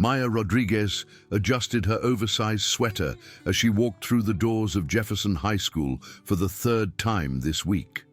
Maya Rodriguez adjusted her oversized sweater as she walked through the doors of Jefferson High School for the third time this week.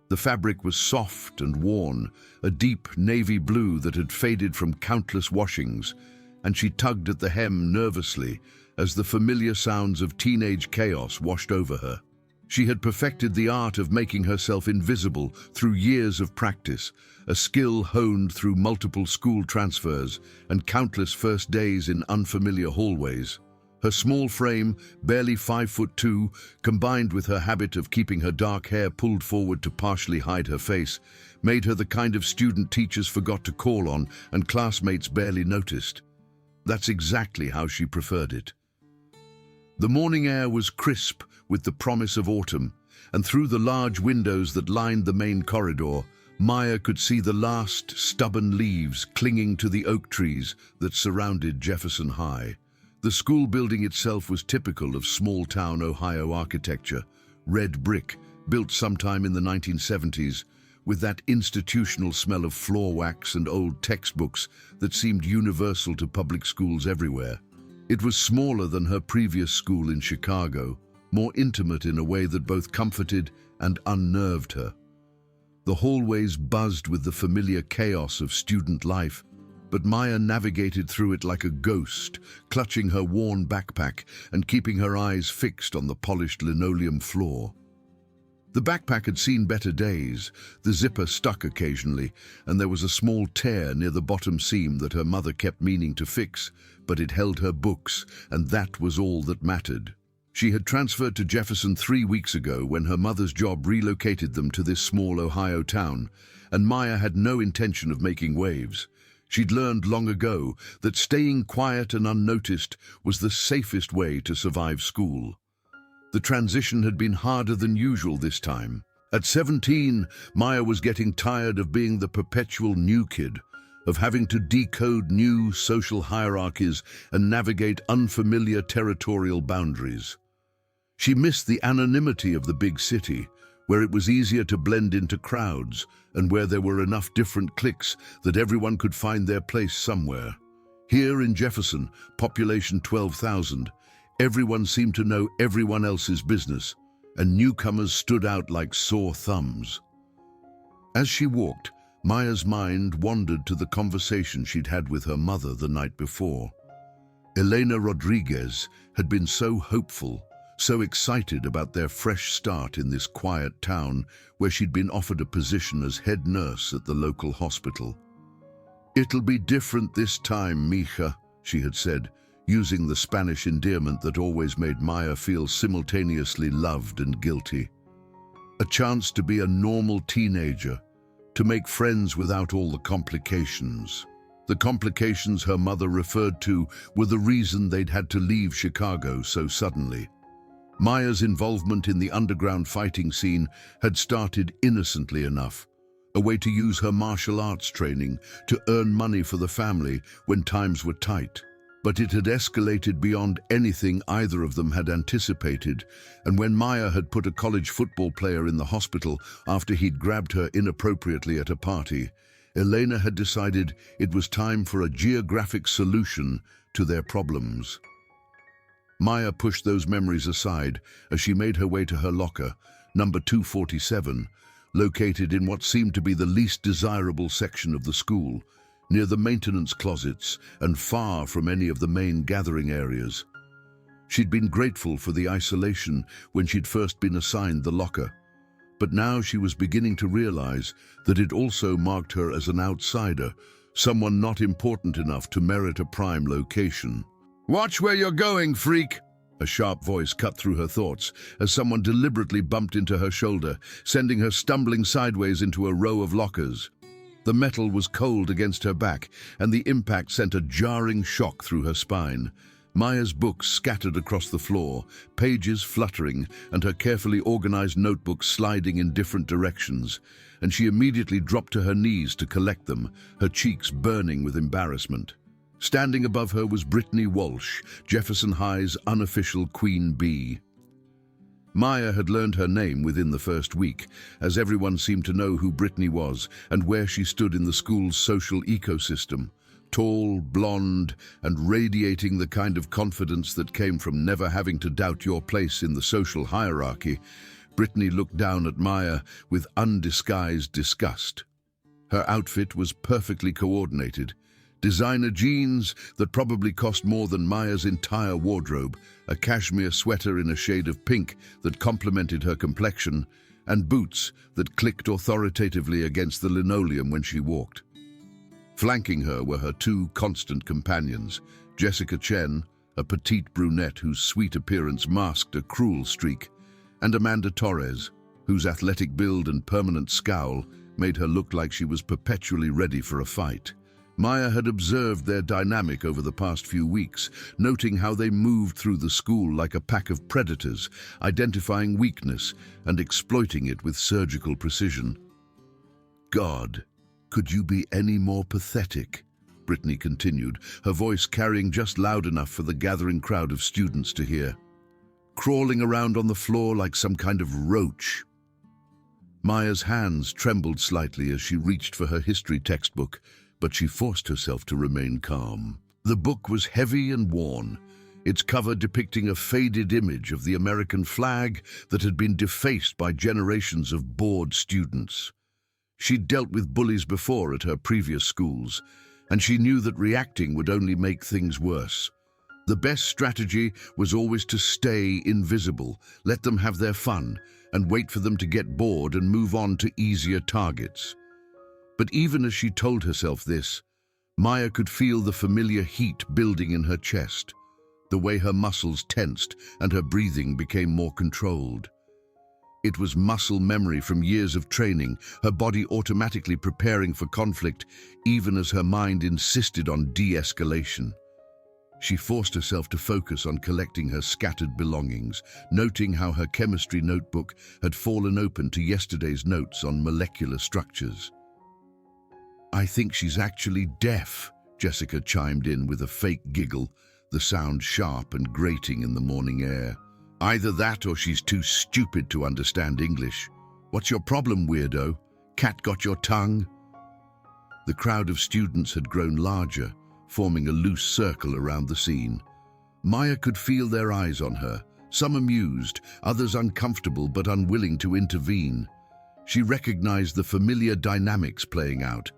The fabric was soft and worn, a deep navy blue that had faded from countless washings, and she tugged at the hem nervously as the familiar sounds of teenage chaos washed over her. She had perfected the art of making herself invisible through years of practice, a skill honed through multiple school transfers and countless first days in unfamiliar hallways. Her small frame, barely 5'2", combined with her habit of keeping her dark hair pulled forward to partially hide her face, made her the kind of student teachers forgot to call on and classmates barely noticed. That's exactly how she preferred it. The morning air was crisp with the promise of autumn, and through the large windows that lined the main corridor, Maya could see the last stubborn leaves clinging to the oak trees that surrounded Jefferson High. The school building itself was typical of small-town Ohio architecture, red brick, built sometime in the 1970s, with that institutional smell of floor wax and old textbooks that seemed universal to public schools everywhere. It was smaller than her previous school in Chicago, more intimate in a way that both comforted and unnerved her. The hallways buzzed with the familiar chaos of student life, but Maya navigated through it like a ghost, clutching her worn backpack and keeping her eyes fixed on the polished linoleum floor. The backpack had seen better days, the zipper stuck occasionally, and there was a small tear near the bottom seam that her mother kept meaning to fix, but it held her books, and that was all that mattered. She had transferred to Jefferson 3 weeks ago when her mother's job relocated them to this small Ohio town, and Maya had no intention of making waves. She'd learned long ago that staying quiet and unnoticed was the safest way to survive school. The transition had been harder than usual this time. At 17, Maya was getting tired of being the perpetual new kid, of having to decode new social hierarchies and navigate unfamiliar territorial boundaries. She missed the anonymity of the big city, where it was easier to blend into crowds and where there were enough different cliques that everyone could find their place somewhere. Here in Jefferson, population 12,000, everyone seemed to know everyone else's business, and newcomers stood out like sore thumbs. As she walked, Maya's mind wandered to the conversation she'd had with her mother the night before. Elena Rodriguez had been so hopeful, so excited about their fresh start in this quiet town where she'd been offered a position as head nurse at the local hospital. "It'll be different this time, mija," she had said, using the Spanish endearment that always made Maya feel simultaneously loved and guilty. A chance to be a normal teenager, to make friends without all the complications. The complications her mother referred to were the reason they'd had to leave Chicago so suddenly. Maya's involvement in the underground fighting scene had started innocently enough, a way to use her martial arts training to earn money for the family when times were tight. But it had escalated beyond anything either of them had anticipated, and when Maya had put a college football player in the hospital after he'd grabbed her inappropriately at a party, Elena had decided it was time for a geographic solution to their problems. Maya pushed those memories aside as she made her way to her locker, number 247, located in what seemed to be the least desirable section of the school, near the maintenance closets and far from any of the main gathering areas. She'd been grateful for the isolation when she'd first been assigned the locker, but now she was beginning to realize that it also marked her as an outsider, someone not important enough to merit a prime location. "Watch where you're going, freak!" A sharp voice cut through her thoughts as someone deliberately bumped into her shoulder, sending her stumbling sideways into a row of lockers. The metal was cold against her back, and the impact sent a jarring shock through her spine. Maya's books scattered across the floor, pages fluttering, and her carefully organized notebooks sliding in different directions, and she immediately dropped to her knees to collect them, her cheeks burning with embarrassment. Standing above her was Brittany Walsh, Jefferson High's unofficial queen bee. Maya had learned her name within the first week, as everyone seemed to know who Brittany was and where she stood in the school's social ecosystem. tall, blonde, and radiating the kind of confidence that came from never having to doubt your place in the social hierarchy, Brittany looked down at Maya with undisguised disgust. Her outfit was perfectly coordinated. Designer jeans that probably cost more than Maya's entire wardrobe, a cashmere sweater in a shade of pink that complemented her complexion, and boots that clicked authoritatively against the linoleum when she walked. Flanking her were her two constant companions, Jessica Chen, a petite brunette whose sweet appearance masked a cruel streak, and Amanda Torres, whose athletic build and permanent scowl made her look like she was perpetually ready for a fight. Maya had observed their dynamic over the past few weeks, noting how they moved through the school like a pack of predators, identifying weakness and exploiting it with surgical precision. "God, could you be any more pathetic?" Brittany continued, her voice carrying just loud enough for the gathering crowd of students to hear. "Crawling around on the floor like some kind of roach." Maya's hands trembled slightly as she reached for her history textbook, but she forced herself to remain calm. The book was heavy and worn, its cover depicting a faded image of the American flag that had been defaced by generations of bored students. She'd dealt with bullies before at her previous schools, and she knew that reacting would only make things worse. The best strategy was always to stay invisible, let them have their fun, and wait for them to get bored and move on to easier targets. But even as she told herself this, Maya could feel the familiar heat building in her chest, the way her muscles tensed and her breathing became more controlled. It was muscle memory from years of training, her body automatically preparing for conflict, even as her mind insisted on de-escalation. She forced herself to focus on collecting her scattered belongings, noting how her chemistry notebook had fallen open to yesterday's notes on molecular structures. "I think she's actually deaf," Jessica chimed in with a fake giggle, the sound sharp and grating in the morning air. "Either that or she's too stupid to understand English. What's your problem, weirdo? Cat got your tongue?" The crowd of students had grown larger, forming a loose circle around the scene. Maya could feel their eyes on her, some amused, others uncomfortable but unwilling to intervene. She recognized the familiar dynamics playing out,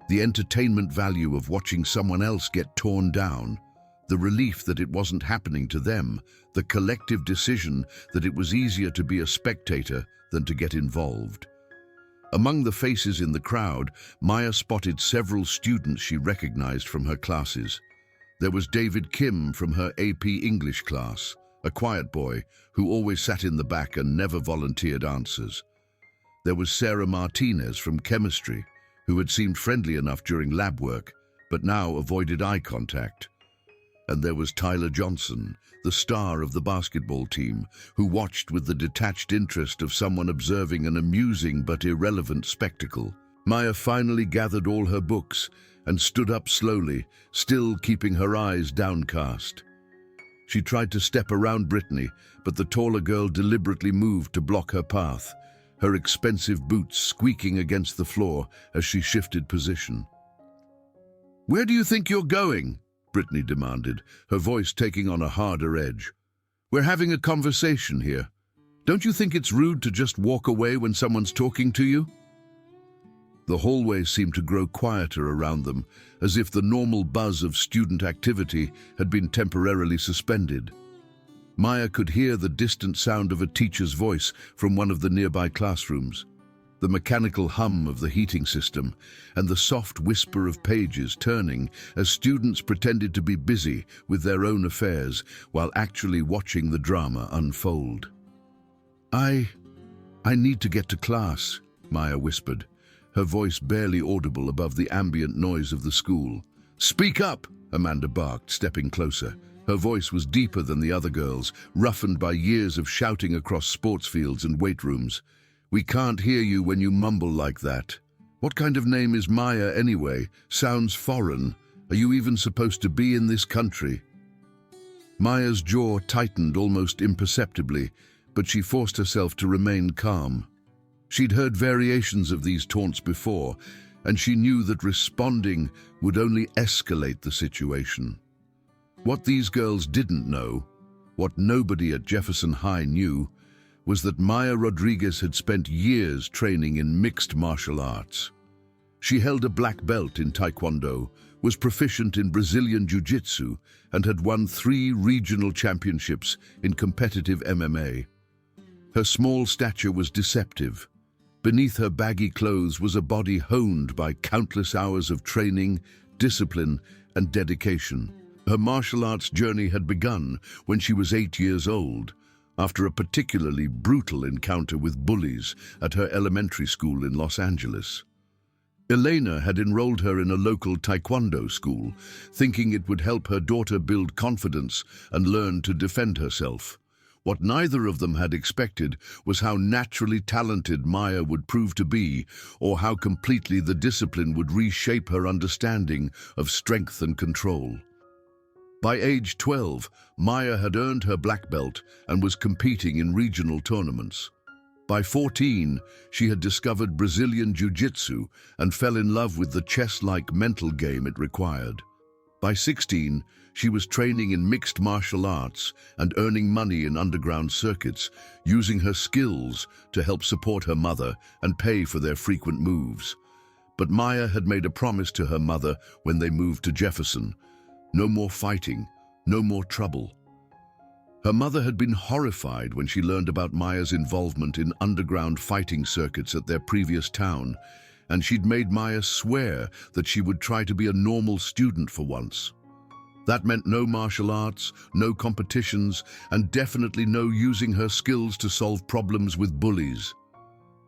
the entertainment value of watching someone else get torn down, the relief that it wasn't happening to them, the collective decision that it was easier to be a spectator than to get involved. Among the faces in the crowd, Maya spotted several students she recognized from her classes. There was David Kim from her AP English class, a quiet boy who always sat in the back and never volunteered answers. There was Sarah Martinez from chemistry, who had seemed friendly enough during lab work, but now avoided eye contact. And there was Tyler Johnson, the star of the basketball team, who watched with the detached interest of someone observing an amusing but irrelevant spectacle. Maya finally gathered all her books and stood up slowly, still keeping her eyes downcast. She tried to step around Brittany, but the taller girl deliberately moved to block her path, her expensive boots squeaking against the floor as she shifted position. "Where do you think you're going?" Brittany demanded, her voice taking on a harder edge. "We're having a conversation here. Don't you think it's rude to just walk away when someone's talking to you?" The hallway seemed to grow quieter around them, as if the normal buzz of student activity had been temporarily suspended. Maya could hear the distant sound of a teacher's voice from one of the nearby classrooms, the mechanical hum of the heating system, and the soft whisper of pages turning as students pretended to be busy with their own affairs while actually watching the drama unfold. I need to get to class," Maya whispered, her voice barely audible above the ambient noise of the school. "Speak up," Amanda barked, stepping closer. Her voice was deeper than the other girls, roughened by years of shouting across sports fields and weight rooms. "We can't hear you when you mumble like that. What kind of name is Maya anyway? Sounds foreign. Are you even supposed to be in this country?" Maya's jaw tightened almost imperceptibly, but she forced herself to remain calm. She'd heard variations of these taunts before, and she knew that responding would only escalate the situation. What these girls didn't know, what nobody at Jefferson High knew, was that Maya Rodriguez had spent years training in mixed martial arts. She held a black belt in Taekwondo, was proficient in Brazilian Jiu-Jitsu, and had won 3 regional championships in competitive MMA. Her small stature was deceptive. Beneath her baggy clothes was a body honed by countless hours of training, discipline, and dedication. Her martial arts journey had begun when she was 8 years old, after a particularly brutal encounter with bullies at her elementary school in Los Angeles. Elena had enrolled her in a local Taekwondo school, thinking it would help her daughter build confidence and learn to defend herself. What neither of them had expected was how naturally talented Maya would prove to be, or how completely the discipline would reshape her understanding of strength and control. By age 12, Maya had earned her black belt and was competing in regional tournaments. By 14, she had discovered Brazilian Jiu-Jitsu and fell in love with the chess-like mental game it required. By 16, she was training in mixed martial arts and earning money in underground circuits, using her skills to help support her mother and pay for their frequent moves. But Maya had made a promise to her mother when they moved to Jefferson: no more fighting, no more trouble. Her mother had been horrified when she learned about Maya's involvement in underground fighting circuits at their previous town, and she'd made Maya swear that she would try to be a normal student for once. That meant no martial arts, no competitions, and definitely no using her skills to solve problems with bullies.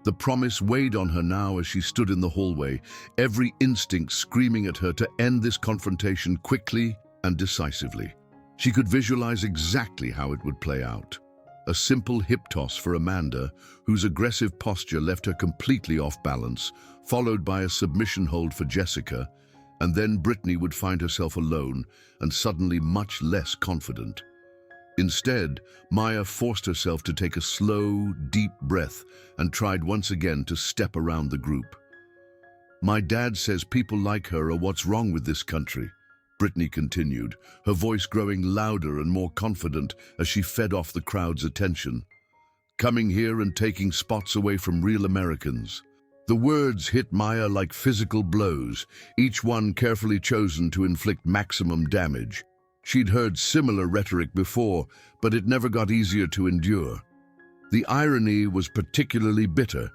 The promise weighed on her now as she stood in the hallway, every instinct screaming at her to end this confrontation quickly and decisively. She could visualize exactly how it would play out. A simple hip toss for Amanda, whose aggressive posture left her completely off balance, followed by a submission hold for Jessica, and then Brittany would find herself alone and suddenly much less confident. Instead, Maya forced herself to take a slow, deep breath and tried once again to step around the group. "My dad says people like her are what's wrong with this country," Brittany continued, her voice growing louder and more confident as she fed off the crowd's attention. "Coming here and taking spots away from real Americans." The words hit Maya like physical blows, each one carefully chosen to inflict maximum damage. She'd heard similar rhetoric before, but it never got easier to endure. The irony was particularly bitter.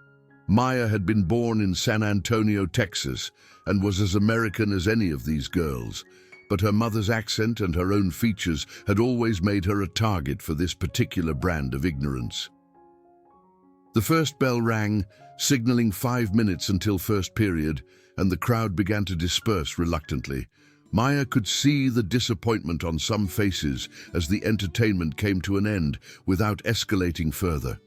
Maya had been born in San Antonio, Texas, and was as American as any of these girls, but her mother's accent and her own features had always made her a target for this particular brand of ignorance. The first bell rang, signaling 5 minutes until first period, and the crowd began to disperse reluctantly. Maya could see the disappointment on some faces as the entertainment came to an end without escalating further.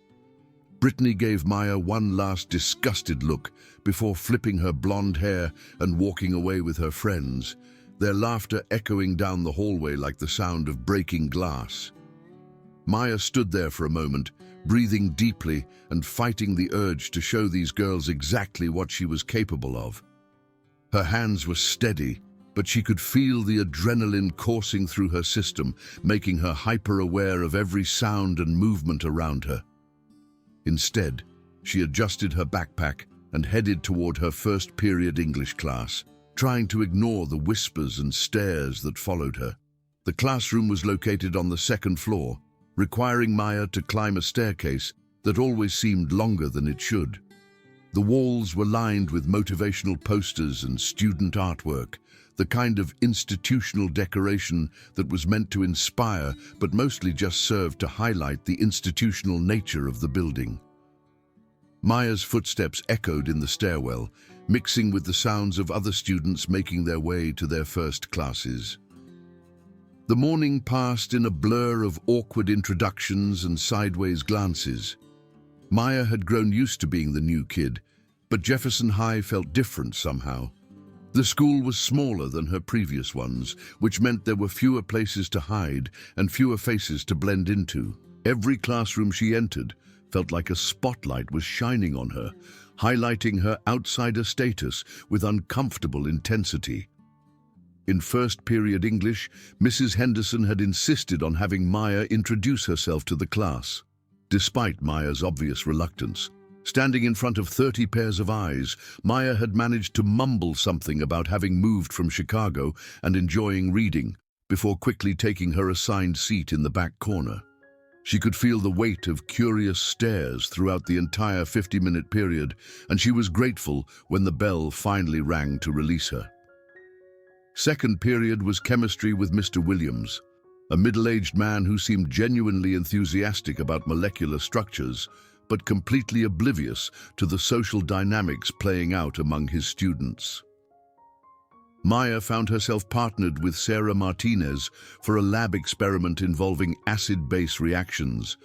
Brittany gave Maya one last disgusted look before flipping her blonde hair and walking away with her friends, their laughter echoing down the hallway like the sound of breaking glass. Maya stood there for a moment, breathing deeply and fighting the urge to show these girls exactly what she was capable of. Her hands were steady, but she could feel the adrenaline coursing through her system, making her hyper-aware of every sound and movement around her. Instead, she adjusted her backpack and headed toward her first period English class, trying to ignore the whispers and stares that followed her. The classroom was located on the second floor, requiring Maya to climb a staircase that always seemed longer than it should. The walls were lined with motivational posters and student artwork, the kind of institutional decoration that was meant to inspire but mostly just served to highlight the institutional nature of the building. Maya's footsteps echoed in the stairwell, mixing with the sounds of other students making their way to their first classes. The morning passed in a blur of awkward introductions and sideways glances. Maya had grown used to being the new kid, but Jefferson High felt different somehow. The school was smaller than her previous ones, which meant there were fewer places to hide and fewer faces to blend into. Every classroom she entered felt like a spotlight was shining on her, highlighting her outsider status with uncomfortable intensity. In first period English, Mrs. Henderson had insisted on having Maya introduce herself to the class. Despite Maya's obvious reluctance, standing in front of 30 pairs of eyes, Maya had managed to mumble something about having moved from Chicago and enjoying reading, before quickly taking her assigned seat in the back corner. She could feel the weight of curious stares throughout the entire 50-minute period, and she was grateful when the bell finally rang to release her. Second period was chemistry with Mr. Williams, a middle-aged man who seemed genuinely enthusiastic about molecular structures, but completely oblivious to the social dynamics playing out among his students. Maya found herself partnered with Sarah Martinez for a lab experiment involving acid-base reactions,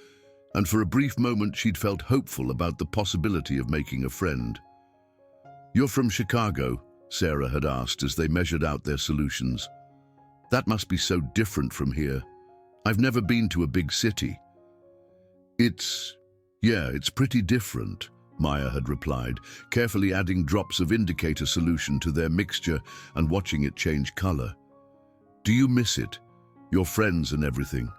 and for a brief moment she'd felt hopeful about the possibility of making a friend. "You're from Chicago?" Sarah had asked as they measured out their solutions. "That must be so different from here. I've never been to a big city." It's pretty different," Maya had replied, carefully adding drops of indicator solution to their mixture and watching it change color. "Do you miss it? Your friends and everything?"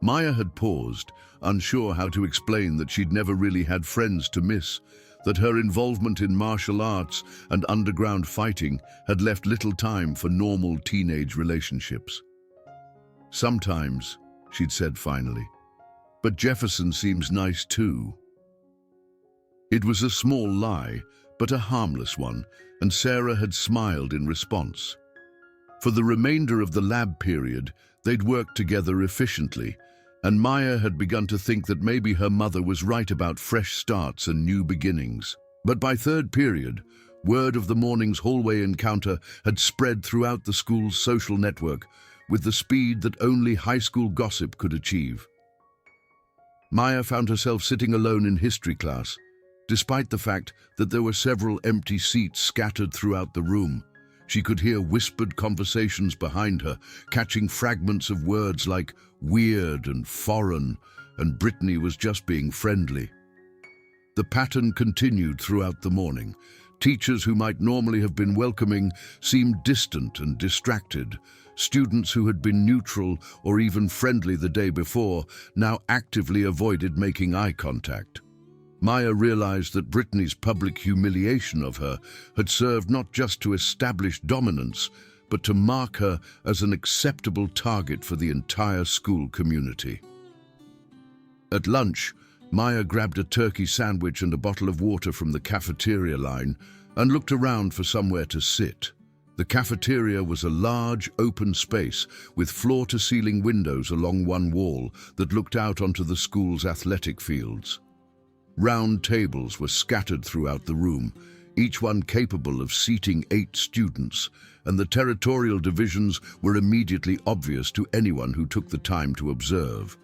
Maya had paused, unsure how to explain that she'd never really had friends to miss, that her involvement in martial arts and underground fighting had left little time for normal teenage relationships. "Sometimes," she'd said finally, "but Jefferson seems nice too." It was a small lie, but a harmless one, and Sarah had smiled in response. For the remainder of the lab period, they'd worked together efficiently, and Maya had begun to think that maybe her mother was right about fresh starts and new beginnings. But by third period, word of the morning's hallway encounter had spread throughout the school's social network with the speed that only high school gossip could achieve. Maya found herself sitting alone in history class, despite the fact that there were several empty seats scattered throughout the room. She could hear whispered conversations behind her, catching fragments of words like weird and foreign, and Brittany was just being friendly. The pattern continued throughout the morning. Teachers who might normally have been welcoming seemed distant and distracted. Students who had been neutral or even friendly the day before now actively avoided making eye contact. Maya realized that Brittany's public humiliation of her had served not just to establish dominance, but to mark her as an acceptable target for the entire school community. At lunch, Maya grabbed a turkey sandwich and a bottle of water from the cafeteria line and looked around for somewhere to sit. The cafeteria was a large, open space with floor-to-ceiling windows along one wall that looked out onto the school's athletic fields. Round tables were scattered throughout the room, each one capable of seating 8 students, and the territorial divisions were immediately obvious to anyone who took the time to observe.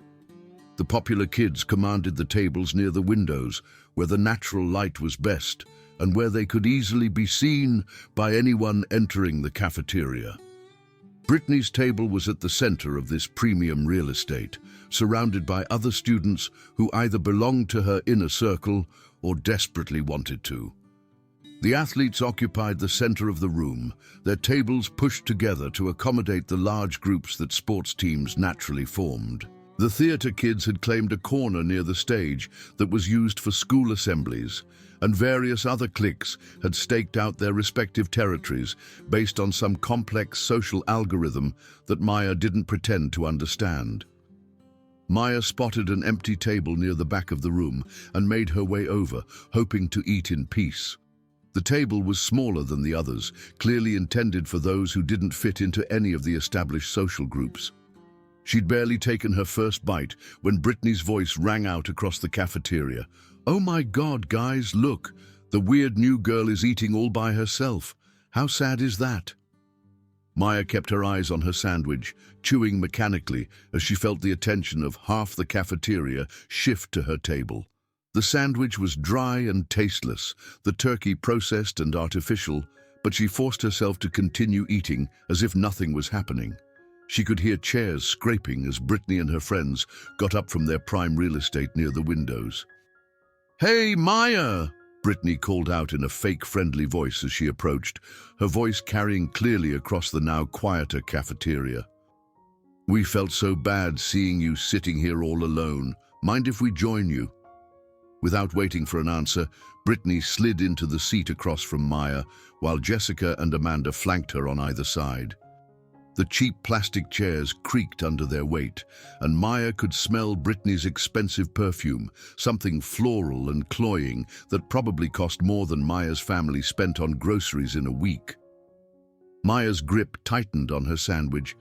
The popular kids commanded the tables near the windows, where the natural light was best, and where they could easily be seen by anyone entering the cafeteria. Brittany's table was at the center of this premium real estate, surrounded by other students who either belonged to her inner circle or desperately wanted to. The athletes occupied the center of the room, their tables pushed together to accommodate the large groups that sports teams naturally formed. The theater kids had claimed a corner near the stage that was used for school assemblies, and various other cliques had staked out their respective territories based on some complex social algorithm that Maya didn't pretend to understand. Maya spotted an empty table near the back of the room and made her way over, hoping to eat in peace. The table was smaller than the others, clearly intended for those who didn't fit into any of the established social groups. She'd barely taken her first bite when Brittany's voice rang out across the cafeteria. "Oh my God, guys, look! The weird new girl is eating all by herself. How sad is that?" Maya kept her eyes on her sandwich, chewing mechanically as she felt the attention of half the cafeteria shift to her table. The sandwich was dry and tasteless, the turkey processed and artificial, but she forced herself to continue eating as if nothing was happening. She could hear chairs scraping as Brittany and her friends got up from their prime real estate near the windows. "Hey, Maya!" Brittany called out in a fake friendly voice as she approached, her voice carrying clearly across the now quieter cafeteria. "We felt so bad seeing you sitting here all alone. Mind if we join you?" Without waiting for an answer, Brittany slid into the seat across from Maya, while Jessica and Amanda flanked her on either side. The cheap plastic chairs creaked under their weight, and Maya could smell Brittany's expensive perfume, something floral and cloying that probably cost more than Maya's family spent on groceries in a week. Maya's grip tightened on her sandwich,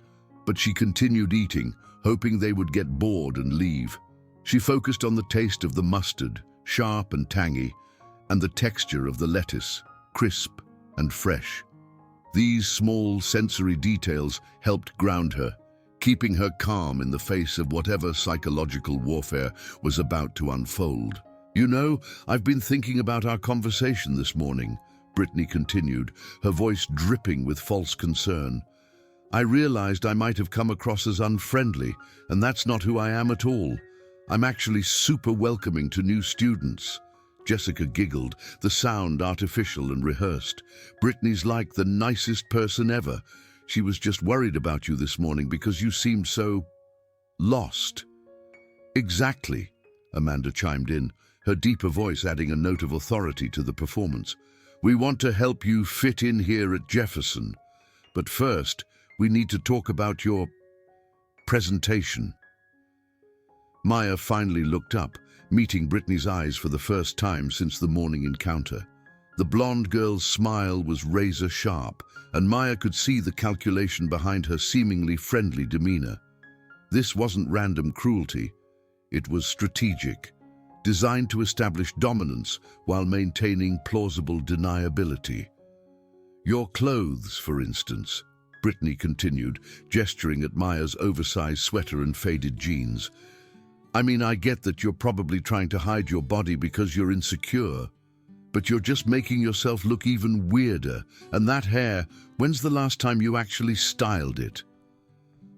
but she continued eating, hoping they would get bored and leave. She focused on the taste of the mustard, sharp and tangy, and the texture of the lettuce, crisp and fresh. These small sensory details helped ground her, keeping her calm in the face of whatever psychological warfare was about to unfold. "You know, I've been thinking about our conversation this morning," Brittany continued, her voice dripping with false concern. "I realized I might have come across as unfriendly, and that's not who I am at all. I'm actually super welcoming to new students." Jessica giggled, the sound artificial and rehearsed. "Brittany's like the nicest person ever. She was just worried about you this morning because you seemed so lost." "Exactly," Amanda chimed in, her deeper voice adding a note of authority to the performance. "We want to help you fit in here at Jefferson. But first, we need to talk about your presentation." Maya finally looked up, meeting Brittany's eyes for the first time since the morning encounter. The blonde girl's smile was razor-sharp, and Maya could see the calculation behind her seemingly friendly demeanor. This wasn't random cruelty. It was strategic, designed to establish dominance while maintaining plausible deniability. "Your clothes, for instance," Brittany continued, gesturing at Maya's oversized sweater and faded jeans. "I mean, I get that you're probably trying to hide your body because you're insecure, but you're just making yourself look even weirder. And that hair, when's the last time you actually styled it?"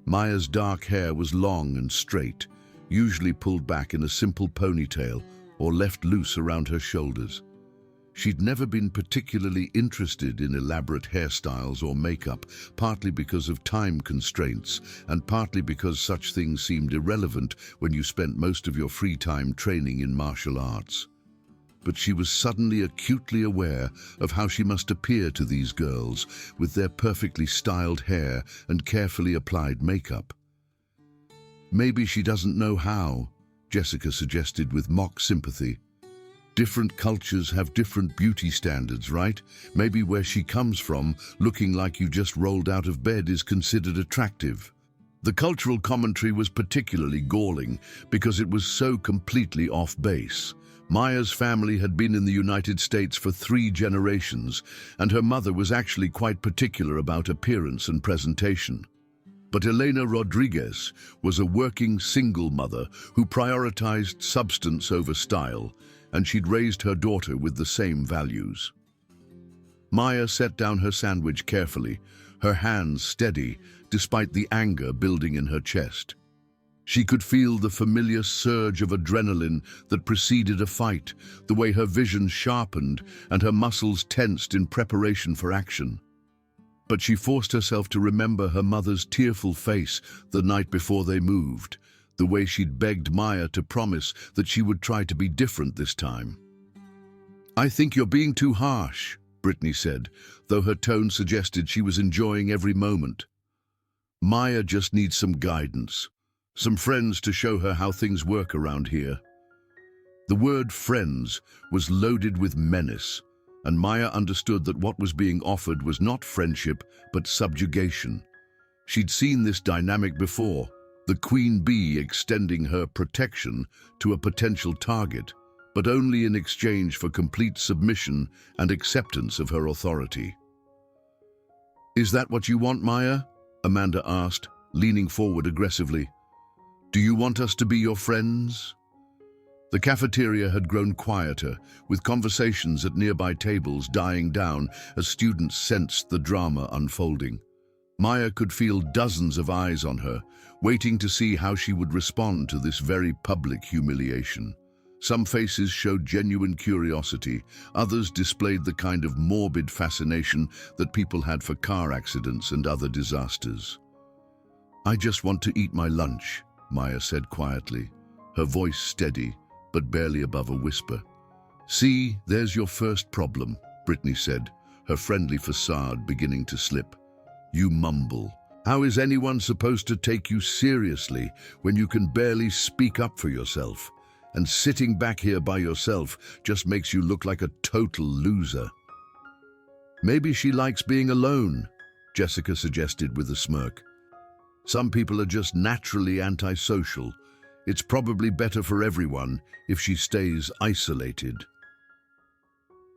Maya's dark hair was long and straight, usually pulled back in a simple ponytail or left loose around her shoulders. She'd never been particularly interested in elaborate hairstyles or makeup, partly because of time constraints, and partly because such things seemed irrelevant when you spent most of your free time training in martial arts. But she was suddenly acutely aware of how she must appear to these girls with their perfectly styled hair and carefully applied makeup. "Maybe she doesn't know how," Jessica suggested with mock sympathy. "Different cultures have different beauty standards, right? Maybe where she comes from, looking like you just rolled out of bed is considered attractive." The cultural commentary was particularly galling because it was so completely off base. Maya's family had been in the United States for 3 generations, and her mother was actually quite particular about appearance and presentation. But Elena Rodriguez was a working single mother who prioritized substance over style, and she'd raised her daughter with the same values. Maya set down her sandwich carefully, her hands steady despite the anger building in her chest. She could feel the familiar surge of adrenaline that preceded a fight, the way her vision sharpened and her muscles tensed in preparation for action. But she forced herself to remember her mother's tearful face the night before they moved, the way she'd begged Maya to promise that she would try to be different this time. "I think you're being too harsh," Brittany said, though her tone suggested she was enjoying every moment. "Maya just needs some guidance, some friends to show her how things work around here." The word friends was loaded with menace, and Maya understood that what was being offered was not friendship, but subjugation. She'd seen this dynamic before, the queen bee extending her protection to a potential target, but only in exchange for complete submission and acceptance of her authority. "Is that what you want, Maya?" Amanda asked, leaning forward aggressively. "Do you want us to be your friends?" The cafeteria had grown quieter, with conversations at nearby tables dying down as students sensed the drama unfolding. Maya could feel dozens of eyes on her, waiting to see how she would respond to this very public humiliation. Some faces showed genuine curiosity, others displayed the kind of morbid fascination that people had for car accidents and other disasters. "I just want to eat my lunch," Maya said quietly, her voice steady, but barely above a whisper. "See, there's your first problem," Brittany said, her friendly facade beginning to slip. "You mumble. How is anyone supposed to take you seriously when you can barely speak up for yourself? And sitting back here by yourself just makes you look like a total loser." "Maybe she likes being alone," Jessica suggested with a smirk. "Some people are just naturally antisocial. It's probably better for everyone if she stays isolated."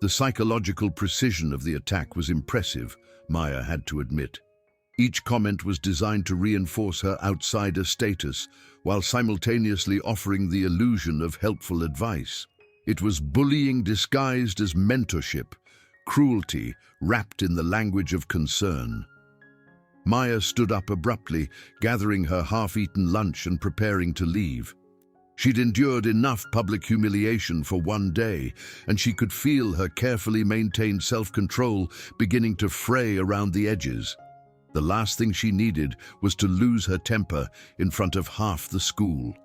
The psychological precision of the attack was impressive, Maya had to admit. Each comment was designed to reinforce her outsider status, while simultaneously offering the illusion of helpful advice. It was bullying disguised as mentorship, cruelty wrapped in the language of concern. Maya stood up abruptly, gathering her half-eaten lunch and preparing to leave. She'd endured enough public humiliation for one day, and she could feel her carefully maintained self-control beginning to fray around the edges. The last thing she needed was to lose her temper in front of half the school.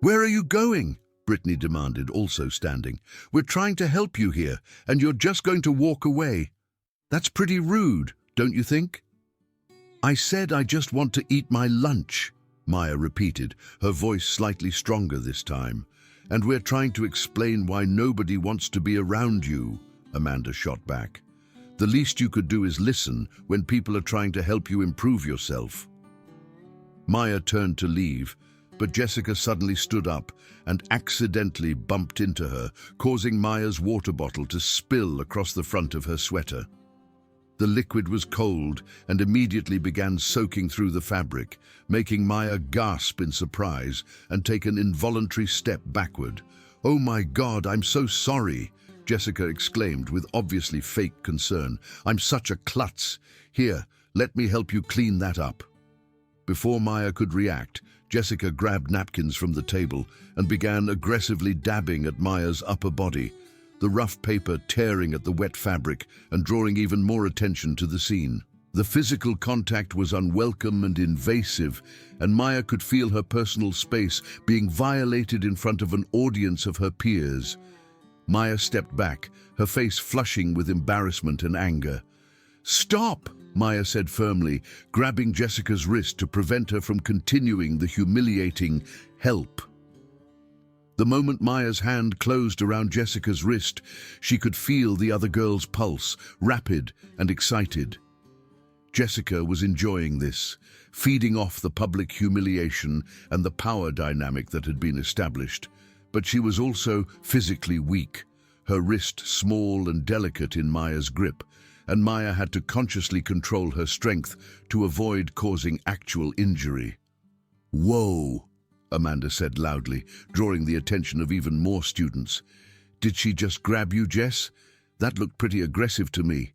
"Where are you going?" Brittany demanded, also standing. "We're trying to help you here, and you're just going to walk away. That's pretty rude, don't you think?" "I said I just want to eat my lunch," Maya repeated, her voice slightly stronger this time. "And we're trying to explain why nobody wants to be around you," Amanda shot back. "The least you could do is listen when people are trying to help you improve yourself." Maya turned to leave, but Jessica suddenly stood up and accidentally bumped into her, causing Maya's water bottle to spill across the front of her sweater. The liquid was cold and immediately began soaking through the fabric, making Maya gasp in surprise and take an involuntary step backward. "Oh my God, I'm so sorry," Jessica exclaimed with obviously fake concern. "I'm such a klutz. Here, let me help you clean that up." Before Maya could react, Jessica grabbed napkins from the table and began aggressively dabbing at Maya's upper body, the rough paper tearing at the wet fabric and drawing even more attention to the scene. The physical contact was unwelcome and invasive, and Maya could feel her personal space being violated in front of an audience of her peers. Maya stepped back, her face flushing with embarrassment and anger. "Stop!" Maya said firmly, grabbing Jessica's wrist to prevent her from continuing the humiliating "help." The moment Maya's hand closed around Jessica's wrist, she could feel the other girl's pulse, rapid and excited. Jessica was enjoying this, feeding off the public humiliation and the power dynamic that had been established. But she was also physically weak, her wrist small and delicate in Maya's grip, and Maya had to consciously control her strength to avoid causing actual injury. "Whoa," Amanda said loudly, drawing the attention of even more students. "Did she just grab you, Jess? That looked pretty aggressive to me."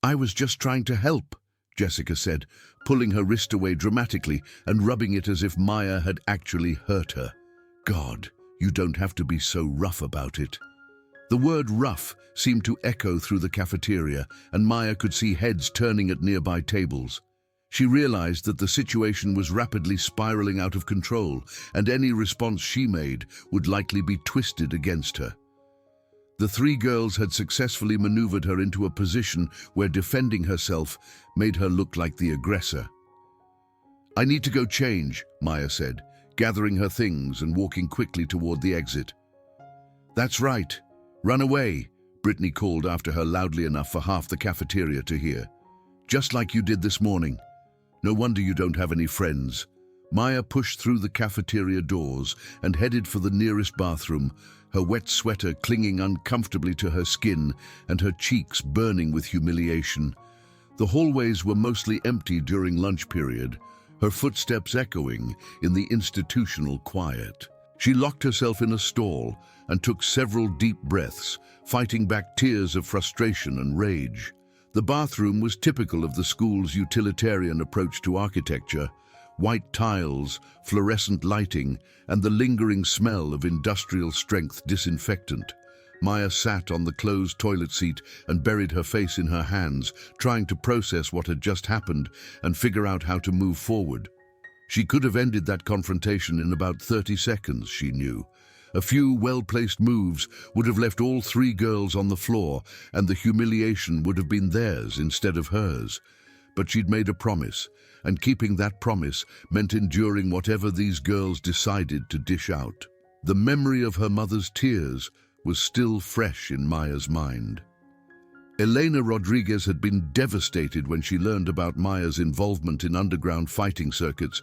"I was just trying to help," Jessica said, pulling her wrist away dramatically and rubbing it as if Maya had actually hurt her. "God, you don't have to be so rough about it." The word rough seemed to echo through the cafeteria, and Maya could see heads turning at nearby tables. She realized that the situation was rapidly spiraling out of control, and any response she made would likely be twisted against her. The three girls had successfully maneuvered her into a position where defending herself made her look like the aggressor. "I need to go change," Maya said, gathering her things and walking quickly toward the exit. "That's right. Run away," Brittany called after her loudly enough for half the cafeteria to hear. "Just like you did this morning. No wonder you don't have any friends." Maya pushed through the cafeteria doors and headed for the nearest bathroom, her wet sweater clinging uncomfortably to her skin and her cheeks burning with humiliation. The hallways were mostly empty during lunch period, her footsteps echoing in the institutional quiet. She locked herself in a stall and took several deep breaths, fighting back tears of frustration and rage. The bathroom was typical of the school's utilitarian approach to architecture: white tiles, fluorescent lighting, and the lingering smell of industrial-strength disinfectant. Maya sat on the closed toilet seat and buried her face in her hands, trying to process what had just happened and figure out how to move forward. She could have ended that confrontation in about 30 seconds, she knew. A few well-placed moves would have left all three girls on the floor, and the humiliation would have been theirs instead of hers. But she'd made a promise, and keeping that promise meant enduring whatever these girls decided to dish out. The memory of her mother's tears was still fresh in Maya's mind. Elena Rodriguez had been devastated when she learned about Maya's involvement in underground fighting circuits,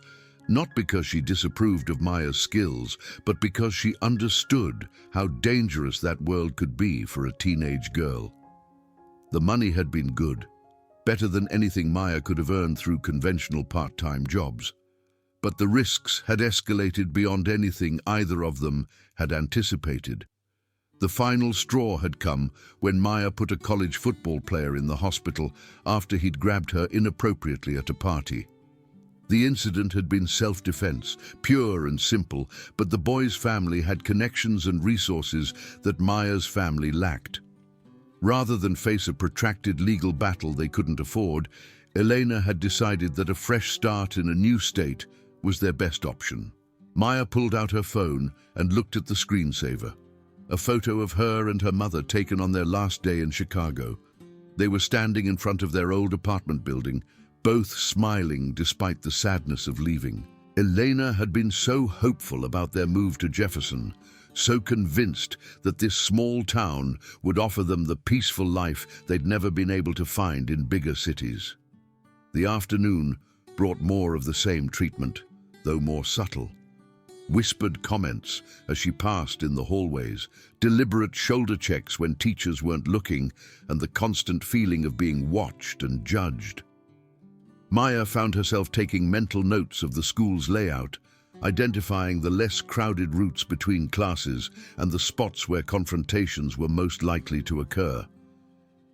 not because she disapproved of Maya's skills, but because she understood how dangerous that world could be for a teenage girl. The money had been good, better than anything Maya could have earned through conventional part-time jobs. But the risks had escalated beyond anything either of them had anticipated. The final straw had come when Maya put a college football player in the hospital after he'd grabbed her inappropriately at a party. The incident had been self-defense, pure and simple, but the boy's family had connections and resources that Maya's family lacked. Rather than face a protracted legal battle they couldn't afford, Elena had decided that a fresh start in a new state was their best option. Maya pulled out her phone and looked at the screensaver. A photo of her and her mother taken on their last day in Chicago. They were standing in front of their old apartment building, both smiling despite the sadness of leaving. Elena had been so hopeful about their move to Jefferson, so convinced that this small town would offer them the peaceful life they'd never been able to find in bigger cities. The afternoon brought more of the same treatment, though more subtle. Whispered comments as she passed in the hallways, deliberate shoulder checks when teachers weren't looking, and the constant feeling of being watched and judged. Maya found herself taking mental notes of the school's layout, identifying the less crowded routes between classes and the spots where confrontations were most likely to occur.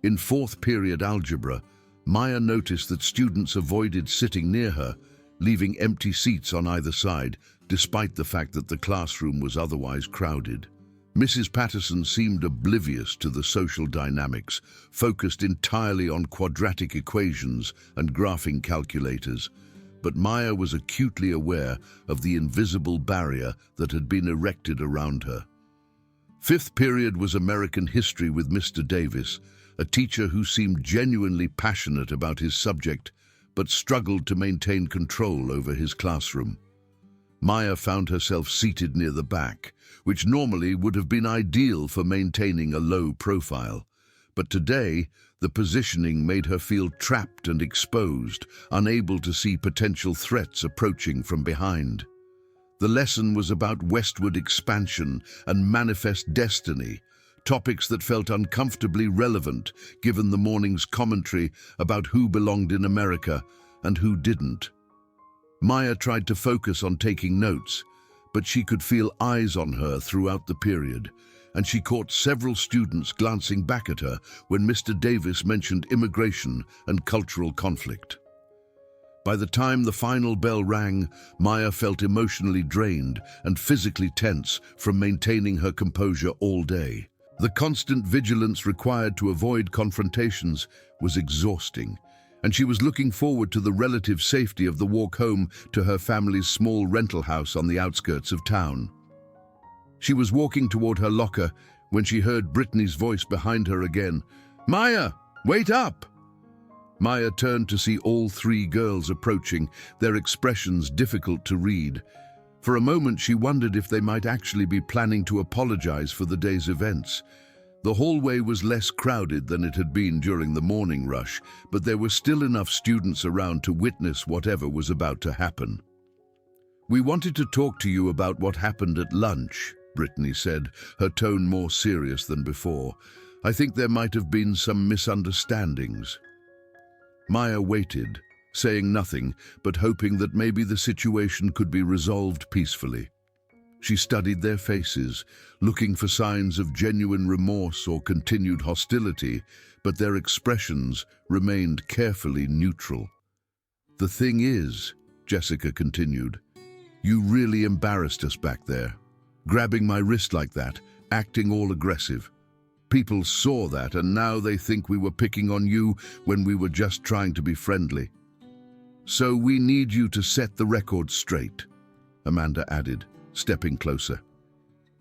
In fourth period algebra, Maya noticed that students avoided sitting near her, leaving empty seats on either side, despite the fact that the classroom was otherwise crowded. Mrs. Patterson seemed oblivious to the social dynamics, focused entirely on quadratic equations and graphing calculators, but Maya was acutely aware of the invisible barrier that had been erected around her. Fifth period was American history with Mr. Davis, a teacher who seemed genuinely passionate about his subject, but struggled to maintain control over his classroom. Maya found herself seated near the back, which normally would have been ideal for maintaining a low profile. But today, the positioning made her feel trapped and exposed, unable to see potential threats approaching from behind. The lesson was about westward expansion and manifest destiny, topics that felt uncomfortably relevant given the morning's commentary about who belonged in America and who didn't. Maya tried to focus on taking notes, but she could feel eyes on her throughout the period, and she caught several students glancing back at her when Mr. Davis mentioned immigration and cultural conflict. By the time the final bell rang, Maya felt emotionally drained and physically tense from maintaining her composure all day. The constant vigilance required to avoid confrontations was exhausting, and she was looking forward to the relative safety of the walk home to her family's small rental house on the outskirts of town. She was walking toward her locker when she heard Brittany's voice behind her again. "Maya, wait up!" Maya turned to see all three girls approaching, their expressions difficult to read. For a moment she wondered if they might actually be planning to apologize for the day's events. The hallway was less crowded than it had been during the morning rush, but there were still enough students around to witness whatever was about to happen. "We wanted to talk to you about what happened at lunch," Brittany said, her tone more serious than before. "I think there might have been some misunderstandings." Maya waited, saying nothing, but hoping that maybe the situation could be resolved peacefully. She studied their faces, looking for signs of genuine remorse or continued hostility, but their expressions remained carefully neutral. "The thing is," Jessica continued, "you really embarrassed us back there, grabbing my wrist like that, acting all aggressive. People saw that, and now they think we were picking on you when we were just trying to be friendly. So we need you to set the record straight," Amanda added, stepping closer.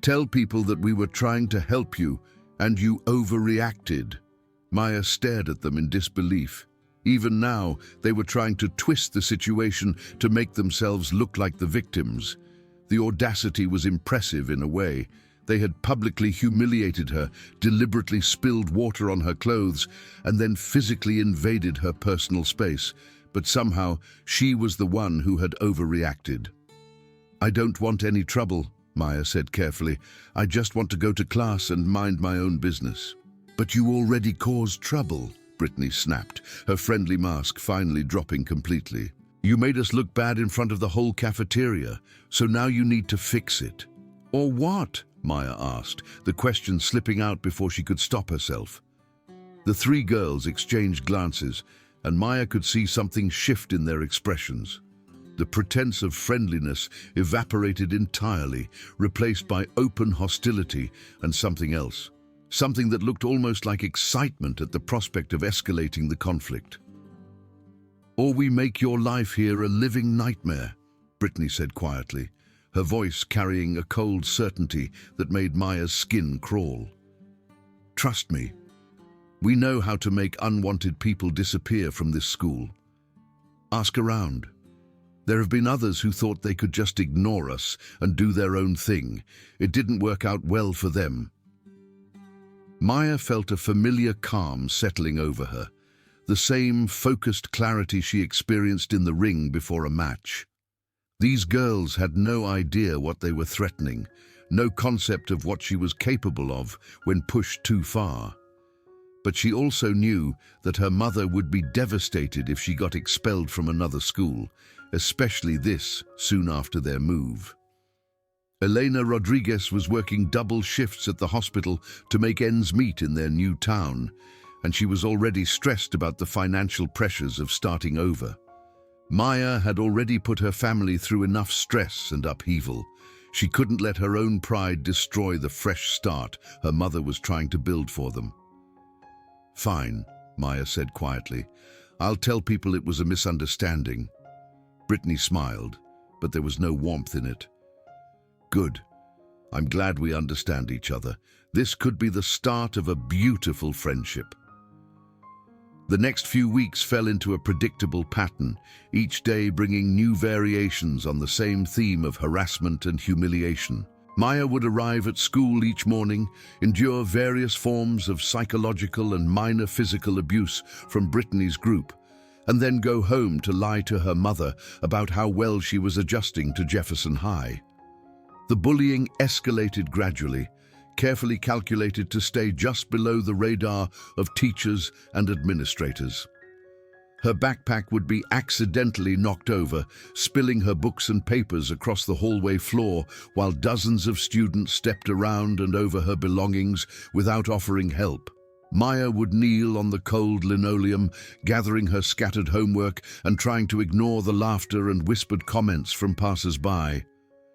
"Tell people that we were trying to help you, and you overreacted." Maya stared at them in disbelief. Even now, they were trying to twist the situation to make themselves look like the victims. The audacity was impressive in a way. They had publicly humiliated her, deliberately spilled water on her clothes, and then physically invaded her personal space. But somehow, she was the one who had overreacted. "I don't want any trouble," Maya said carefully. "I just want to go to class and mind my own business." "But you already caused trouble," Brittany snapped, her friendly mask finally dropping completely. "You made us look bad in front of the whole cafeteria, so now you need to fix it." "Or what?" Maya asked, the question slipping out before she could stop herself. The three girls exchanged glances, and Maya could see something shift in their expressions. The pretense of friendliness evaporated entirely, replaced by open hostility and something else. Something that looked almost like excitement at the prospect of escalating the conflict. "Or we make your life here a living nightmare," Brittany said quietly, her voice carrying a cold certainty that made Maya's skin crawl. "Trust me, we know how to make unwanted people disappear from this school. Ask around. There have been others who thought they could just ignore us and do their own thing. It didn't work out well for them." Maya felt a familiar calm settling over her, the same focused clarity she experienced in the ring before a match. These girls had no idea what they were threatening, no concept of what she was capable of when pushed too far. But she also knew that her mother would be devastated if she got expelled from another school, especially this soon after their move. Elena Rodriguez was working double shifts at the hospital to make ends meet in their new town, and she was already stressed about the financial pressures of starting over. Maya had already put her family through enough stress and upheaval. She couldn't let her own pride destroy the fresh start her mother was trying to build for them. "Fine," Maya said quietly. "I'll tell people it was a misunderstanding." Brittany smiled, but there was no warmth in it. "Good. I'm glad we understand each other. This could be the start of a beautiful friendship." The next few weeks fell into a predictable pattern, each day bringing new variations on the same theme of harassment and humiliation. Maya would arrive at school each morning, endure various forms of psychological and minor physical abuse from Brittany's group, and then go home to lie to her mother about how well she was adjusting to Jefferson High. The bullying escalated gradually, carefully calculated to stay just below the radar of teachers and administrators. Her backpack would be accidentally knocked over, spilling her books and papers across the hallway floor while dozens of students stepped around and over her belongings without offering help. Maya would kneel on the cold linoleum, gathering her scattered homework and trying to ignore the laughter and whispered comments from passers-by.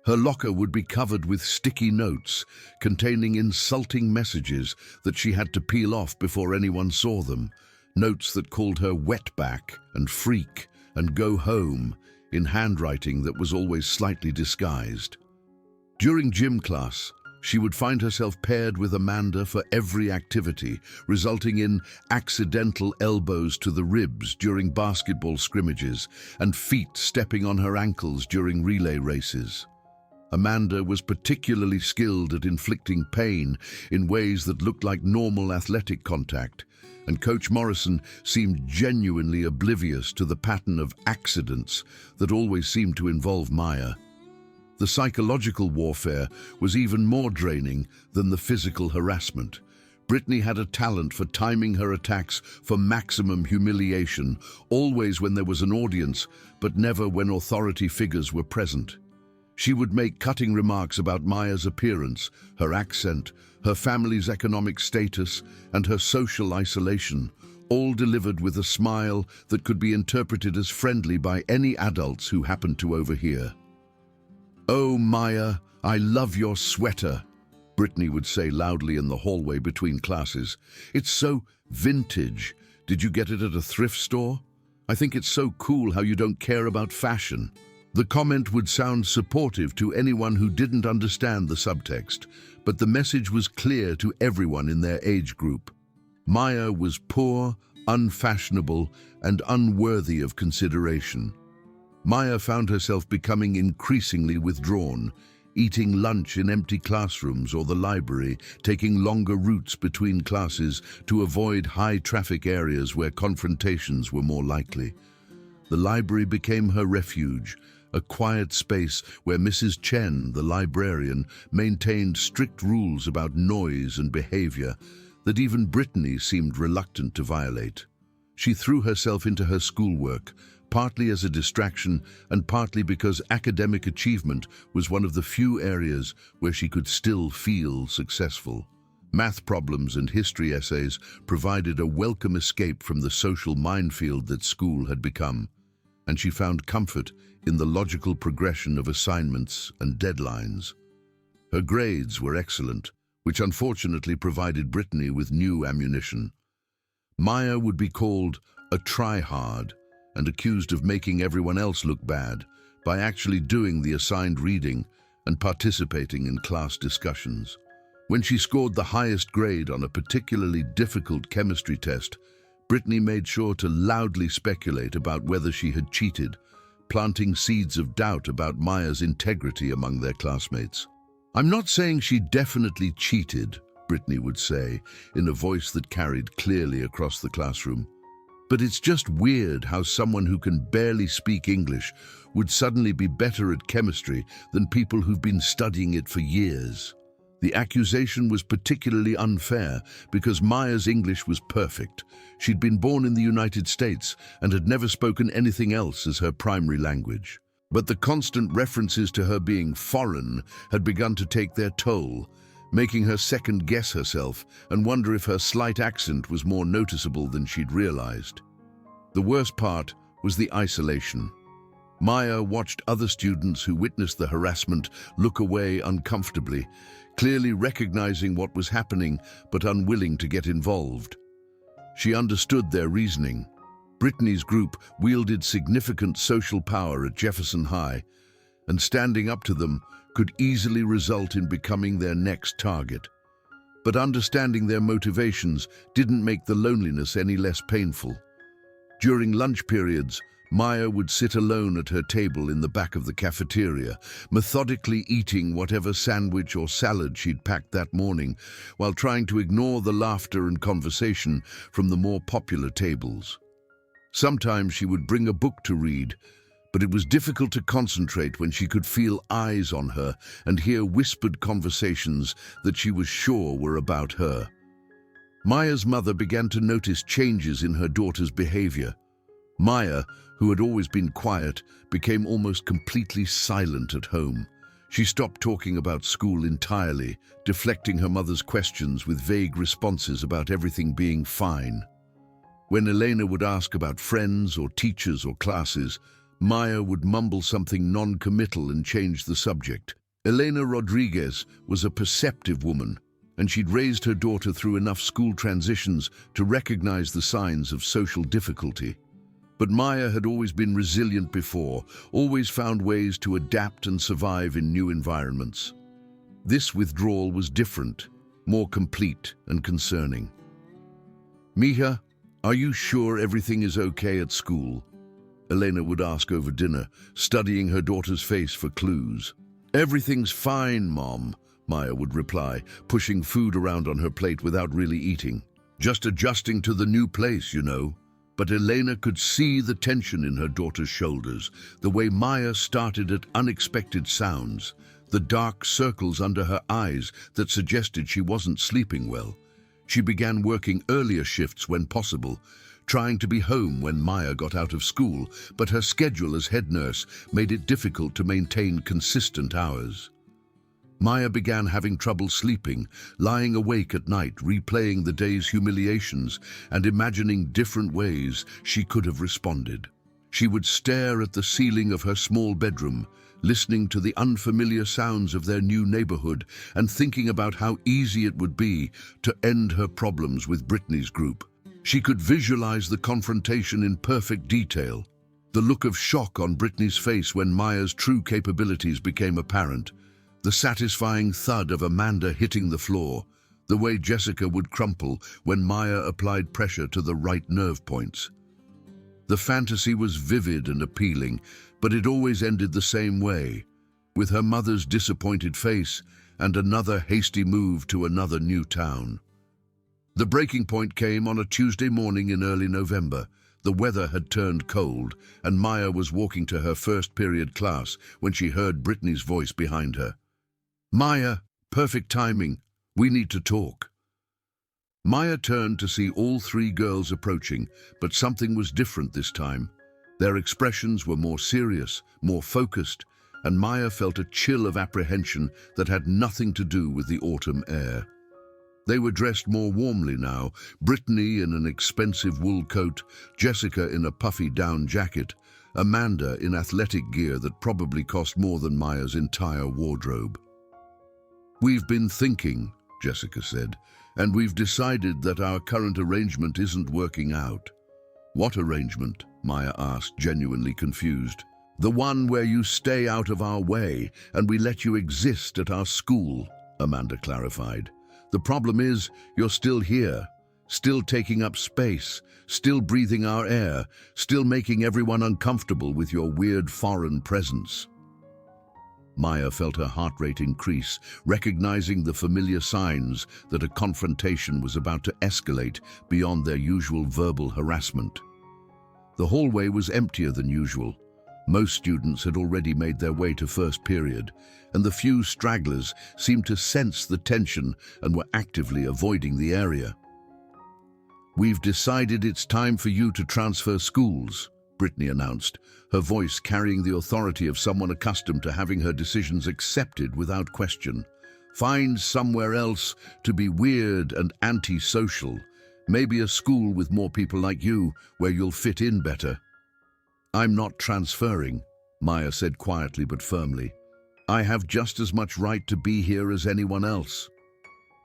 Her locker would be covered with sticky notes containing insulting messages that she had to peel off before anyone saw them. Notes that called her wetback and freak and go home in handwriting that was always slightly disguised. During gym class, she would find herself paired with Amanda for every activity, resulting in accidental elbows to the ribs during basketball scrimmages and feet stepping on her ankles during relay races. Amanda was particularly skilled at inflicting pain in ways that looked like normal athletic contact, and Coach Morrison seemed genuinely oblivious to the pattern of accidents that always seemed to involve Maya. The psychological warfare was even more draining than the physical harassment. Brittany had a talent for timing her attacks for maximum humiliation, always when there was an audience, but never when authority figures were present. She would make cutting remarks about Maya's appearance, her accent, her family's economic status, and her social isolation, all delivered with a smile that could be interpreted as friendly by any adults who happened to overhear. "Oh, Maya, I love your sweater," Brittany would say loudly in the hallway between classes. "It's so vintage. Did you get it at a thrift store? I think it's so cool how you don't care about fashion." The comment would sound supportive to anyone who didn't understand the subtext, but the message was clear to everyone in their age group. Maya was poor, unfashionable, and unworthy of consideration. Maya found herself becoming increasingly withdrawn, eating lunch in empty classrooms or the library, taking longer routes between classes to avoid high-traffic areas where confrontations were more likely. The library became her refuge, a quiet space where Mrs. Chen, the librarian, maintained strict rules about noise and behavior that even Brittany seemed reluctant to violate. She threw herself into her schoolwork, partly as a distraction and partly because academic achievement was one of the few areas where she could still feel successful. Math problems and history essays provided a welcome escape from the social minefield that school had become, and she found comfort in the logical progression of assignments and deadlines. Her grades were excellent, which unfortunately provided Brittany with new ammunition. Maya would be called a try-hard and accused of making everyone else look bad by actually doing the assigned reading and participating in class discussions. When she scored the highest grade on a particularly difficult chemistry test, Brittany made sure to loudly speculate about whether she had cheated, planting seeds of doubt about Maya's integrity among their classmates. "I'm not saying she definitely cheated," Brittany would say, in a voice that carried clearly across the classroom. "But it's just weird how someone who can barely speak English would suddenly be better at chemistry than people who've been studying it for years." The accusation was particularly unfair because Maya's English was perfect. She'd been born in the United States and had never spoken anything else as her primary language. But the constant references to her being foreign had begun to take their toll, making her second-guess herself and wonder if her slight accent was more noticeable than she'd realized. The worst part was the isolation. Maya watched other students who witnessed the harassment look away uncomfortably, clearly recognizing what was happening but unwilling to get involved. She understood their reasoning. Brittany's group wielded significant social power at Jefferson High, and standing up to them could easily result in becoming their next target. But understanding their motivations didn't make the loneliness any less painful. During lunch periods, Maya would sit alone at her table in the back of the cafeteria, methodically eating whatever sandwich or salad she'd packed that morning, while trying to ignore the laughter and conversation from the more popular tables. Sometimes she would bring a book to read, but it was difficult to concentrate when she could feel eyes on her and hear whispered conversations that she was sure were about her. Maya's mother began to notice changes in her daughter's behavior. Maya, who had always been quiet, became almost completely silent at home. She stopped talking about school entirely, deflecting her mother's questions with vague responses about everything being fine. When Elena would ask about friends or teachers or classes, Maya would mumble something non-committal and change the subject. Elena Rodriguez was a perceptive woman, and she'd raised her daughter through enough school transitions to recognize the signs of social difficulty. But Maya had always been resilient before, always found ways to adapt and survive in new environments. This withdrawal was different, more complete and concerning. "Mija, are you sure everything is okay at school?" Elena would ask over dinner, studying her daughter's face for clues. "Everything's fine, Mom," Maya would reply, pushing food around on her plate without really eating. "Just adjusting to the new place, you know." But Elena could see the tension in her daughter's shoulders, the way Maya started at unexpected sounds, the dark circles under her eyes that suggested she wasn't sleeping well. She began working earlier shifts when possible, trying to be home when Maya got out of school, but her schedule as head nurse made it difficult to maintain consistent hours. Maya began having trouble sleeping, lying awake at night, replaying the day's humiliations and imagining different ways she could have responded. She would stare at the ceiling of her small bedroom, listening to the unfamiliar sounds of their new neighborhood and thinking about how easy it would be to end her problems with Brittany's group. She could visualize the confrontation in perfect detail. The look of shock on Brittany's face when Maya's true capabilities became apparent, the satisfying thud of Amanda hitting the floor, the way Jessica would crumple when Maya applied pressure to the right nerve points. The fantasy was vivid and appealing, but it always ended the same way, with her mother's disappointed face and another hasty move to another new town. The breaking point came on a Tuesday morning in early November. The weather had turned cold, and Maya was walking to her first period class when she heard Brittany's voice behind her. "Maya, perfect timing. We need to talk." Maya turned to see all three girls approaching, but something was different this time. Their expressions were more serious, more focused, and Maya felt a chill of apprehension that had nothing to do with the autumn air. They were dressed more warmly now, Brittany in an expensive wool coat, Jessica in a puffy down jacket, Amanda in athletic gear that probably cost more than Maya's entire wardrobe. "We've been thinking," Jessica said, "and we've decided that our current arrangement isn't working out." "What arrangement?" Maya asked, genuinely confused. "The one where you stay out of our way and we let you exist at our school," Amanda clarified. "The problem is, you're still here, still taking up space, still breathing our air, still making everyone uncomfortable with your weird foreign presence." Maya felt her heart rate increase, recognizing the familiar signs that a confrontation was about to escalate beyond their usual verbal harassment. The hallway was emptier than usual. Most students had already made their way to first period, and the few stragglers seemed to sense the tension and were actively avoiding the area. "We've decided it's time for you to transfer schools," Brittany announced, her voice carrying the authority of someone accustomed to having her decisions accepted without question. "Find somewhere else to be weird and anti-social. Maybe a school with more people like you, where you'll fit in better." "I'm not transferring," Maya said quietly but firmly. "I have just as much right to be here as anyone else."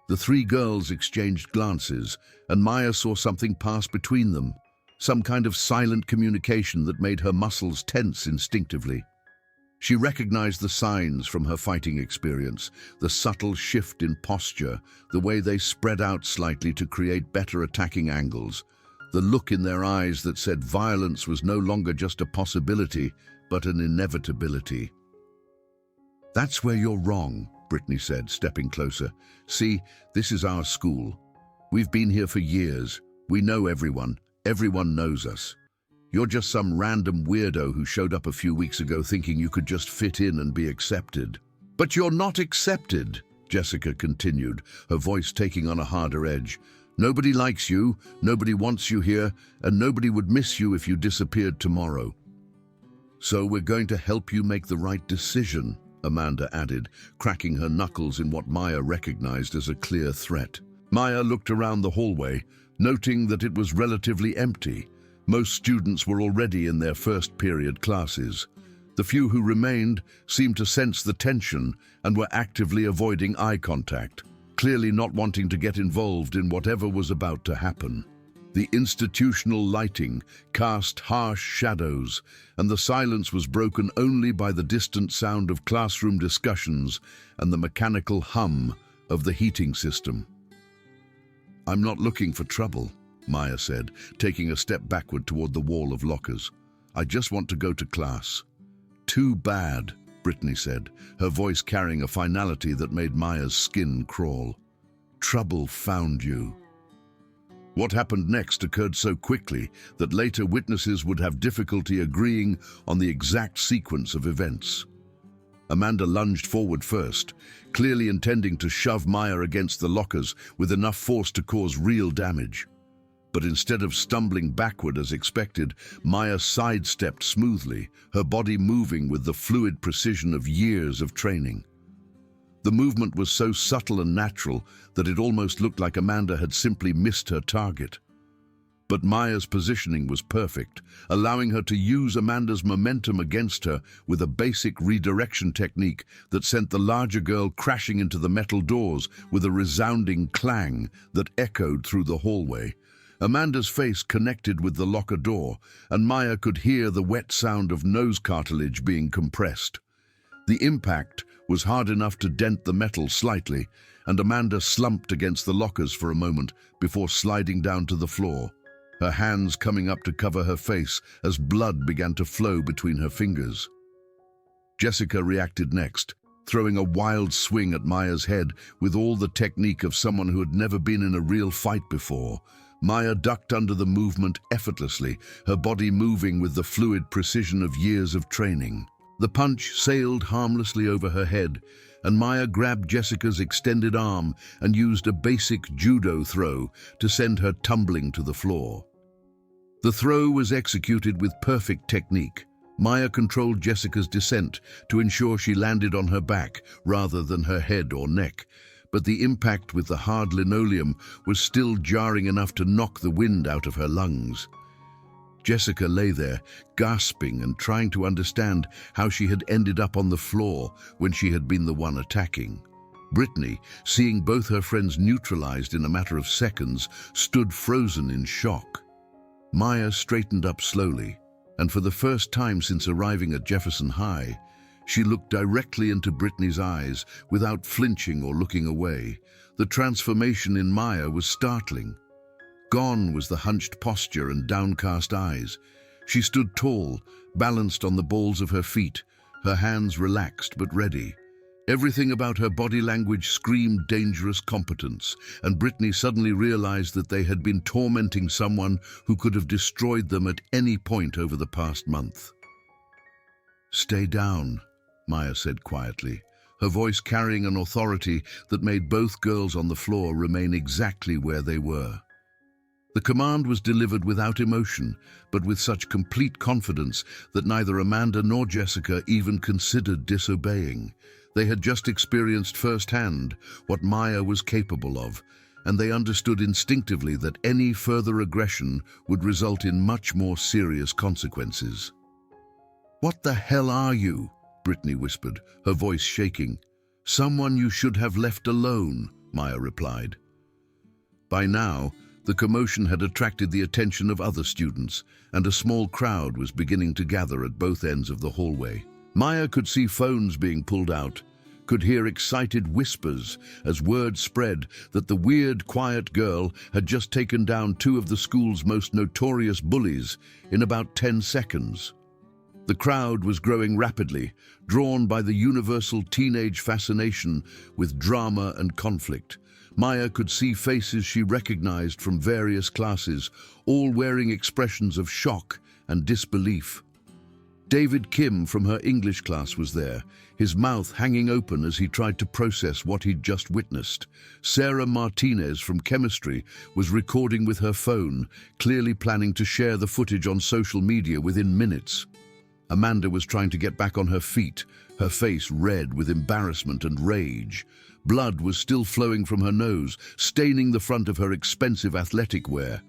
The three girls exchanged glances, and Maya saw something pass between them, some kind of silent communication that made her muscles tense instinctively. She recognized the signs from her fighting experience, the subtle shift in posture, the way they spread out slightly to create better attacking angles, the look in their eyes that said violence was no longer just a possibility, but an inevitability. "That's where you're wrong," Brittany said, stepping closer. "See, this is our school. We've been here for years. We know everyone. Everyone knows us. You're just some random weirdo who showed up a few weeks ago thinking you could just fit in and be accepted." "But you're not accepted," Jessica continued, her voice taking on a harder edge. "Nobody likes you, nobody wants you here, and nobody would miss you if you disappeared tomorrow." "So we're going to help you make the right decision," Amanda added, cracking her knuckles in what Maya recognized as a clear threat. Maya looked around the hallway, noting that it was relatively empty. Most students were already in their first period classes. The few who remained seemed to sense the tension and were actively avoiding eye contact, clearly not wanting to get involved in whatever was about to happen. The institutional lighting cast harsh shadows, and the silence was broken only by the distant sound of classroom discussions and the mechanical hum of the heating system. "I'm not looking for trouble," Maya said, taking a step backward toward the wall of lockers. "I just want to go to class." "Too bad," Brittany said, her voice carrying a finality that made Maya's skin crawl. "Trouble found you." What happened next occurred so quickly that later witnesses would have difficulty agreeing on the exact sequence of events. Amanda lunged forward first, clearly intending to shove Maya against the lockers with enough force to cause real damage. But instead of stumbling backward as expected, Maya sidestepped smoothly, her body moving with the fluid precision of years of training. The movement was so subtle and natural that it almost looked like Amanda had simply missed her target. But Maya's positioning was perfect, allowing her to use Amanda's momentum against her with a basic redirection technique that sent the larger girl crashing into the metal doors with a resounding clang that echoed through the hallway. Amanda's face connected with the locker door, and Maya could hear the wet sound of nose cartilage being compressed. The impact was hard enough to dent the metal slightly, and Amanda slumped against the lockers for a moment before sliding down to the floor, her hands coming up to cover her face as blood began to flow between her fingers. Jessica reacted next, throwing a wild swing at Maya's head with all the technique of someone who had never been in a real fight before. Maya ducked under the movement effortlessly, her body moving with the fluid precision of years of training. The punch sailed harmlessly over her head, and Maya grabbed Jessica's extended arm and used a basic judo throw to send her tumbling to the floor. The throw was executed with perfect technique. Maya controlled Jessica's descent to ensure she landed on her back rather than her head or neck, but the impact with the hard linoleum was still jarring enough to knock the wind out of her lungs. Jessica lay there, gasping and trying to understand how she had ended up on the floor when she had been the one attacking. Brittany, seeing both her friends neutralized in a matter of seconds, stood frozen in shock. Maya straightened up slowly, and for the first time since arriving at Jefferson High, she looked directly into Brittany's eyes without flinching or looking away. The transformation in Maya was startling. Gone was the hunched posture and downcast eyes. She stood tall, balanced on the balls of her feet, her hands relaxed but ready. Everything about her body language screamed dangerous competence, and Brittany suddenly realized that they had been tormenting someone who could have destroyed them at any point over the past month. "Stay down," Maya said quietly, her voice carrying an authority that made both girls on the floor remain exactly where they were. The command was delivered without emotion, but with such complete confidence that neither Amanda nor Jessica even considered disobeying. They had just experienced firsthand what Maya was capable of, and they understood instinctively that any further aggression would result in much more serious consequences. "What the hell are you?" Brittany whispered, her voice shaking. "Someone you should have left alone," Maya replied. By now, the commotion had attracted the attention of other students, and a small crowd was beginning to gather at both ends of the hallway. Maya could see phones being pulled out, could hear excited whispers as word spread that the weird, quiet girl had just taken down two of the school's most notorious bullies in about 10 seconds. The crowd was growing rapidly, drawn by the universal teenage fascination with drama and conflict. Maya could see faces she recognized from various classes, all wearing expressions of shock and disbelief. David Kim from her English class was there, his mouth hanging open as he tried to process what he'd just witnessed. Sarah Martinez from chemistry was recording with her phone, clearly planning to share the footage on social media within minutes. Amanda was trying to get back on her feet, her face red with embarrassment and rage. Blood was still flowing from her nose, staining the front of her expensive athletic wear.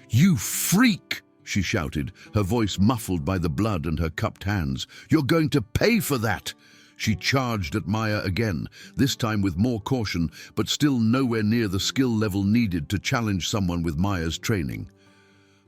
"You freak!" she shouted, her voice muffled by the blood and her cupped hands. "You're going to pay for that!" She charged at Maya again, this time with more caution, but still nowhere near the skill level needed to challenge someone with Maya's training.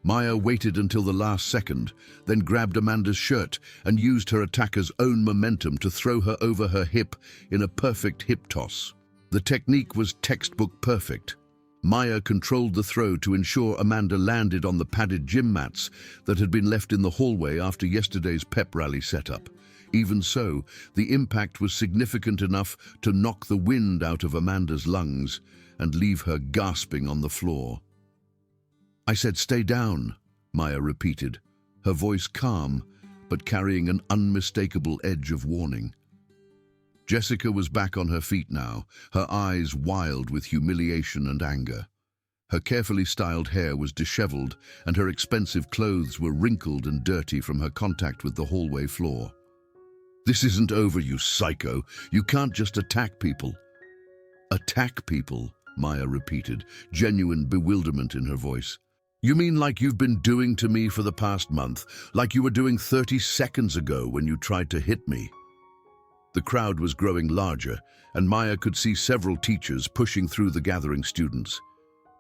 Maya waited until the last second, then grabbed Amanda's shirt and used her attacker's own momentum to throw her over her hip in a perfect hip toss. The technique was textbook perfect. Maya controlled the throw to ensure Amanda landed on the padded gym mats that had been left in the hallway after yesterday's pep rally setup. Even so, the impact was significant enough to knock the wind out of Amanda's lungs and leave her gasping on the floor. "I said stay down," Maya repeated, her voice calm but carrying an unmistakable edge of warning. Jessica was back on her feet now, her eyes wild with humiliation and anger. Her carefully styled hair was disheveled, and her expensive clothes were wrinkled and dirty from her contact with the hallway floor. "This isn't over, you psycho. You can't just attack people." "Attack people?" Maya repeated, genuine bewilderment in her voice. "You mean like you've been doing to me for the past month, like you were doing 30 seconds ago when you tried to hit me?" The crowd was growing larger, and Maya could see several teachers pushing through the gathering students.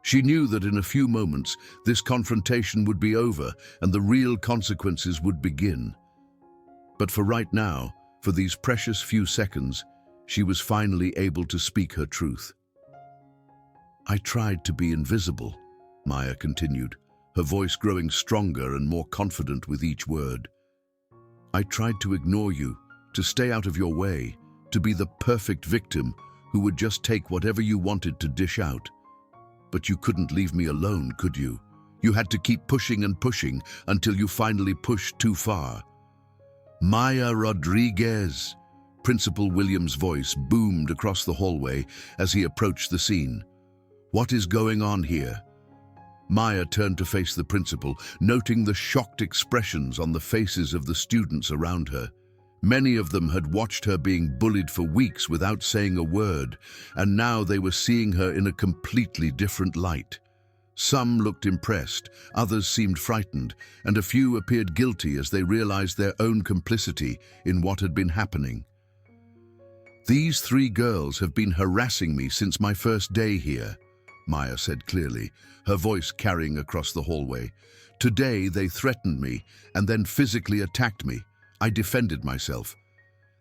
She knew that in a few moments, this confrontation would be over and the real consequences would begin. But for right now, for these precious few seconds, she was finally able to speak her truth. "I tried to be invisible," Maya continued, her voice growing stronger and more confident with each word. "I tried to ignore you, to stay out of your way, to be the perfect victim who would just take whatever you wanted to dish out. But you couldn't leave me alone, could you? You had to keep pushing and pushing until you finally pushed too far." "Maya Rodriguez," Principal Williams' voice boomed across the hallway as he approached the scene. "What is going on here?" Maya turned to face the principal, noting the shocked expressions on the faces of the students around her. Many of them had watched her being bullied for weeks without saying a word, and now they were seeing her in a completely different light. Some looked impressed, others seemed frightened, and a few appeared guilty as they realized their own complicity in what had been happening. "These 3 girls have been harassing me since my first day here," Maya said clearly, her voice carrying across the hallway. "Today they threatened me and then physically attacked me. I defended myself."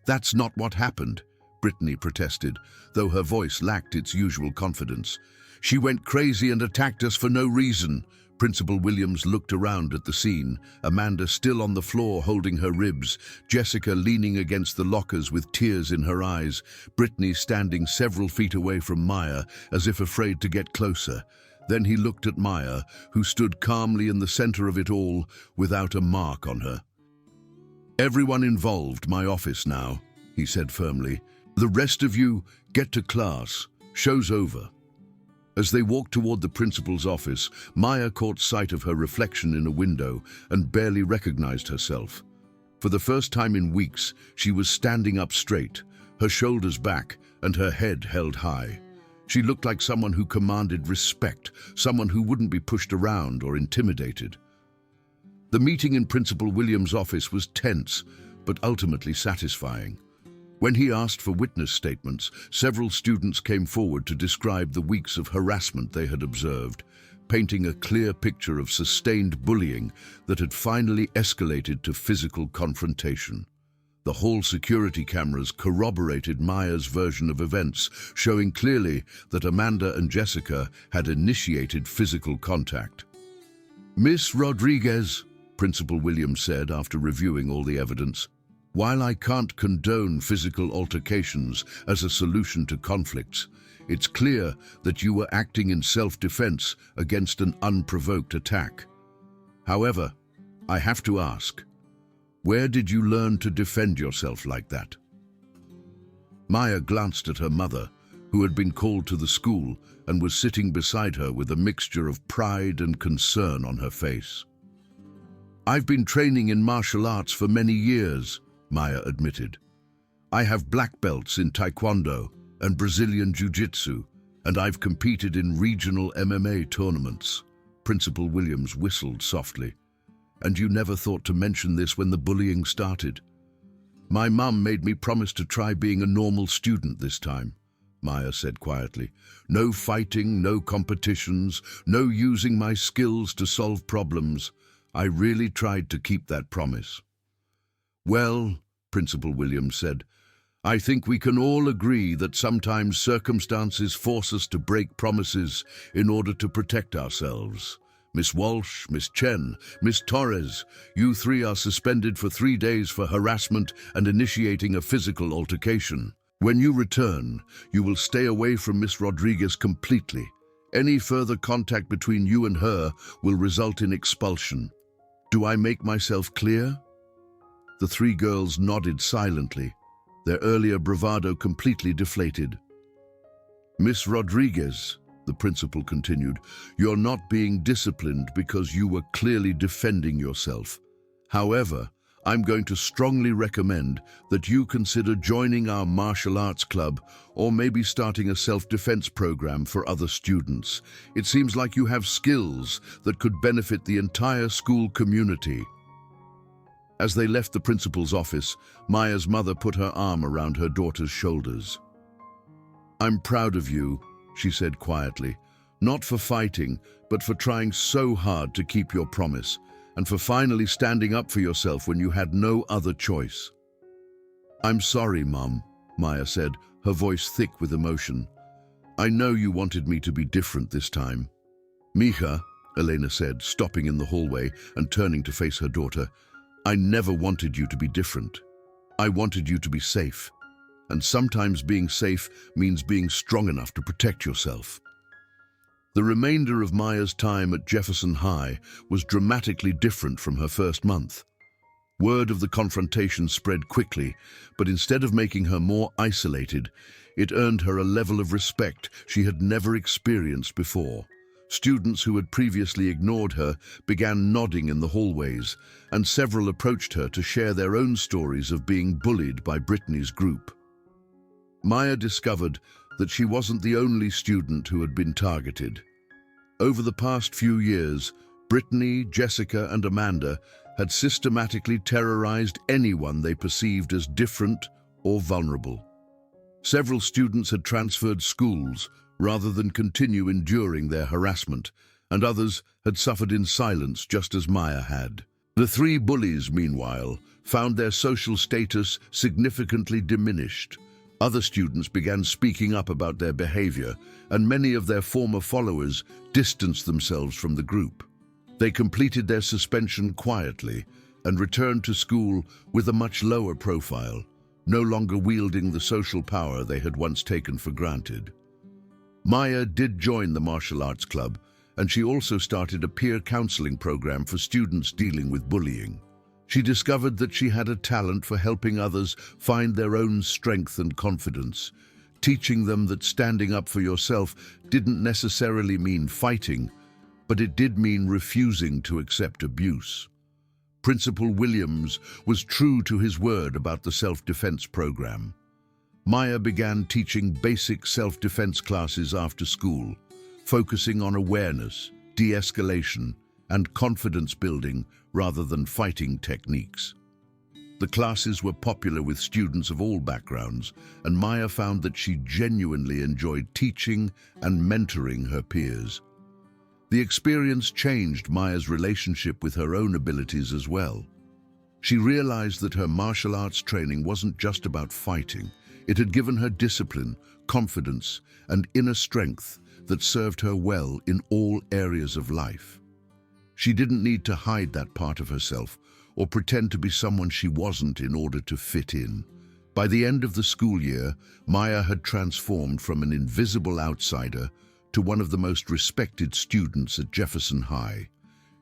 "That's not what happened," Brittany protested, though her voice lacked its usual confidence. "She went crazy and attacked us for no reason." Principal Williams looked around at the scene, Amanda still on the floor holding her ribs, Jessica leaning against the lockers with tears in her eyes, Brittany standing several feet away from Maya as if afraid to get closer. Then he looked at Maya, who stood calmly in the center of it all without a mark on her. "Everyone involved, my office now," he said firmly. "The rest of you, get to class. Show's over." As they walked toward the principal's office, Maya caught sight of her reflection in a window and barely recognized herself. For the first time in weeks, she was standing up straight, her shoulders back and her head held high. She looked like someone who commanded respect, someone who wouldn't be pushed around or intimidated. The meeting in Principal Williams' office was tense, but ultimately satisfying. When he asked for witness statements, several students came forward to describe the weeks of harassment they had observed, painting a clear picture of sustained bullying that had finally escalated to physical confrontation. The hall security cameras corroborated Maya's version of events, showing clearly that Amanda and Jessica had initiated physical contact. "Miss Rodriguez," Principal Williams said after reviewing all the evidence, "while I can't condone physical altercations as a solution to conflicts, it's clear that you were acting in self-defense against an unprovoked attack. However, I have to ask, where did you learn to defend yourself like that?" Maya glanced at her mother, who had been called to the school and was sitting beside her with a mixture of pride and concern on her face. "I've been training in martial arts for many years," Maya admitted. "I have black belts in Taekwondo and Brazilian Jiu-Jitsu, and I've competed in regional MMA tournaments." Principal Williams whistled softly. "And you never thought to mention this when the bullying started?" "My mum made me promise to try being a normal student this time," Maya said quietly. "No fighting, no competitions, no using my skills to solve problems. I really tried to keep that promise." "Well," Principal Williams said, "I think we can all agree that sometimes circumstances force us to break promises in order to protect ourselves. Miss Walsh, Miss Chen, Miss Torres, you 3 are suspended for 3 days for harassment and initiating a physical altercation. When you return, you will stay away from Miss Rodriguez completely. Any further contact between you and her will result in expulsion. Do I make myself clear?" The 3 girls nodded silently, their earlier bravado completely deflated. "Miss Rodriguez," the principal continued. "You're not being disciplined because you were clearly defending yourself. However, I'm going to strongly recommend that you consider joining our martial arts club or maybe starting a self-defense program for other students. It seems like you have skills that could benefit the entire school community." As they left the principal's office, Maya's mother put her arm around her daughter's shoulders. "I'm proud of you," she said quietly, "not for fighting, but for trying so hard to keep your promise, and for finally standing up for yourself when you had no other choice." "I'm sorry, Mum," Maya said, her voice thick with emotion. "I know you wanted me to be different this time." "Mija," Elena said, stopping in the hallway and turning to face her daughter, "I never wanted you to be different. I wanted you to be safe. And sometimes being safe means being strong enough to protect yourself." The remainder of Maya's time at Jefferson High was dramatically different from her first month. Word of the confrontation spread quickly, but instead of making her more isolated, it earned her a level of respect she had never experienced before. Students who had previously ignored her began nodding in the hallways, and several approached her to share their own stories of being bullied by Brittany's group. Maya discovered that she wasn't the only student who had been targeted. Over the past few years, Brittany, Jessica, and Amanda had systematically terrorized anyone they perceived as different or vulnerable. Several students had transferred schools rather than continue enduring their harassment, and others had suffered in silence just as Maya had. The three bullies, meanwhile, found their social status significantly diminished. Other students began speaking up about their behavior, and many of their former followers distanced themselves from the group. They completed their suspension quietly and returned to school with a much lower profile, no longer wielding the social power they had once taken for granted. Maya did join the martial arts club, and she also started a peer counseling program for students dealing with bullying. She discovered that she had a talent for helping others find their own strength and confidence, teaching them that standing up for yourself didn't necessarily mean fighting, but it did mean refusing to accept abuse. Principal Williams was true to his word about the self-defense program. Maya began teaching basic self-defense classes after school, focusing on awareness, de-escalation, and confidence building rather than fighting techniques. The classes were popular with students of all backgrounds, and Maya found that she genuinely enjoyed teaching and mentoring her peers. The experience changed Maya's relationship with her own abilities as well. She realized that her martial arts training wasn't just about fighting. It had given her discipline, confidence, and inner strength that served her well in all areas of life. She didn't need to hide that part of herself or pretend to be someone she wasn't in order to fit in. By the end of the school year, Maya had transformed from an invisible outsider to one of the most respected students at Jefferson High.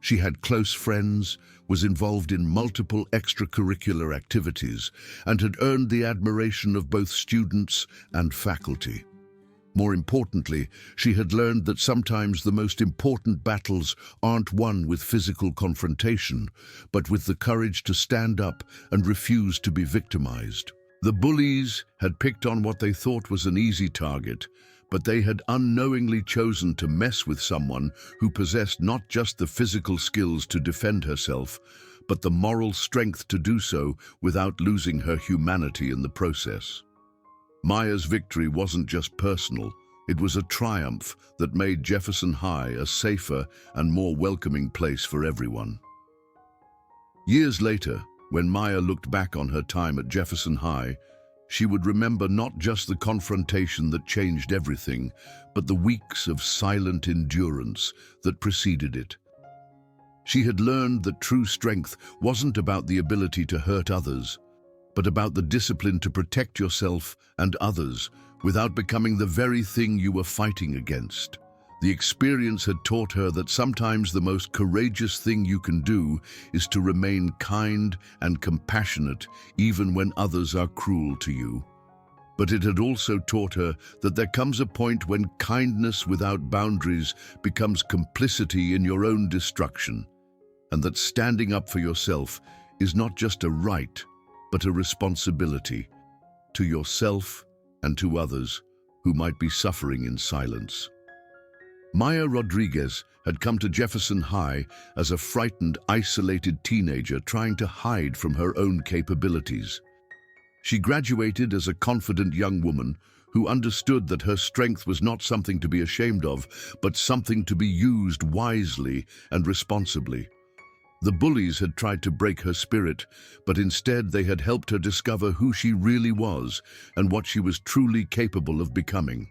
She had close friends, was involved in multiple extracurricular activities, and had earned the admiration of both students and faculty. More importantly, she had learned that sometimes the most important battles aren't won with physical confrontation, but with the courage to stand up and refuse to be victimized. The bullies had picked on what they thought was an easy target, but they had unknowingly chosen to mess with someone who possessed not just the physical skills to defend herself, but the moral strength to do so without losing her humanity in the process. Maya's victory wasn't just personal, it was a triumph that made Jefferson High a safer and more welcoming place for everyone. Years later, when Maya looked back on her time at Jefferson High, she would remember not just the confrontation that changed everything, but the weeks of silent endurance that preceded it. She had learned that true strength wasn't about the ability to hurt others, but about the discipline to protect yourself and others without becoming the very thing you were fighting against. The experience had taught her that sometimes the most courageous thing you can do is to remain kind and compassionate even when others are cruel to you. But it had also taught her that there comes a point when kindness without boundaries becomes complicity in your own destruction, and that standing up for yourself is not just a right, but a responsibility to yourself and to others who might be suffering in silence. Maya Rodriguez had come to Jefferson High as a frightened, isolated teenager trying to hide from her own capabilities. She graduated as a confident young woman who understood that her strength was not something to be ashamed of, but something to be used wisely and responsibly. The bullies had tried to break her spirit, but instead they had helped her discover who she really was and what she was truly capable of becoming.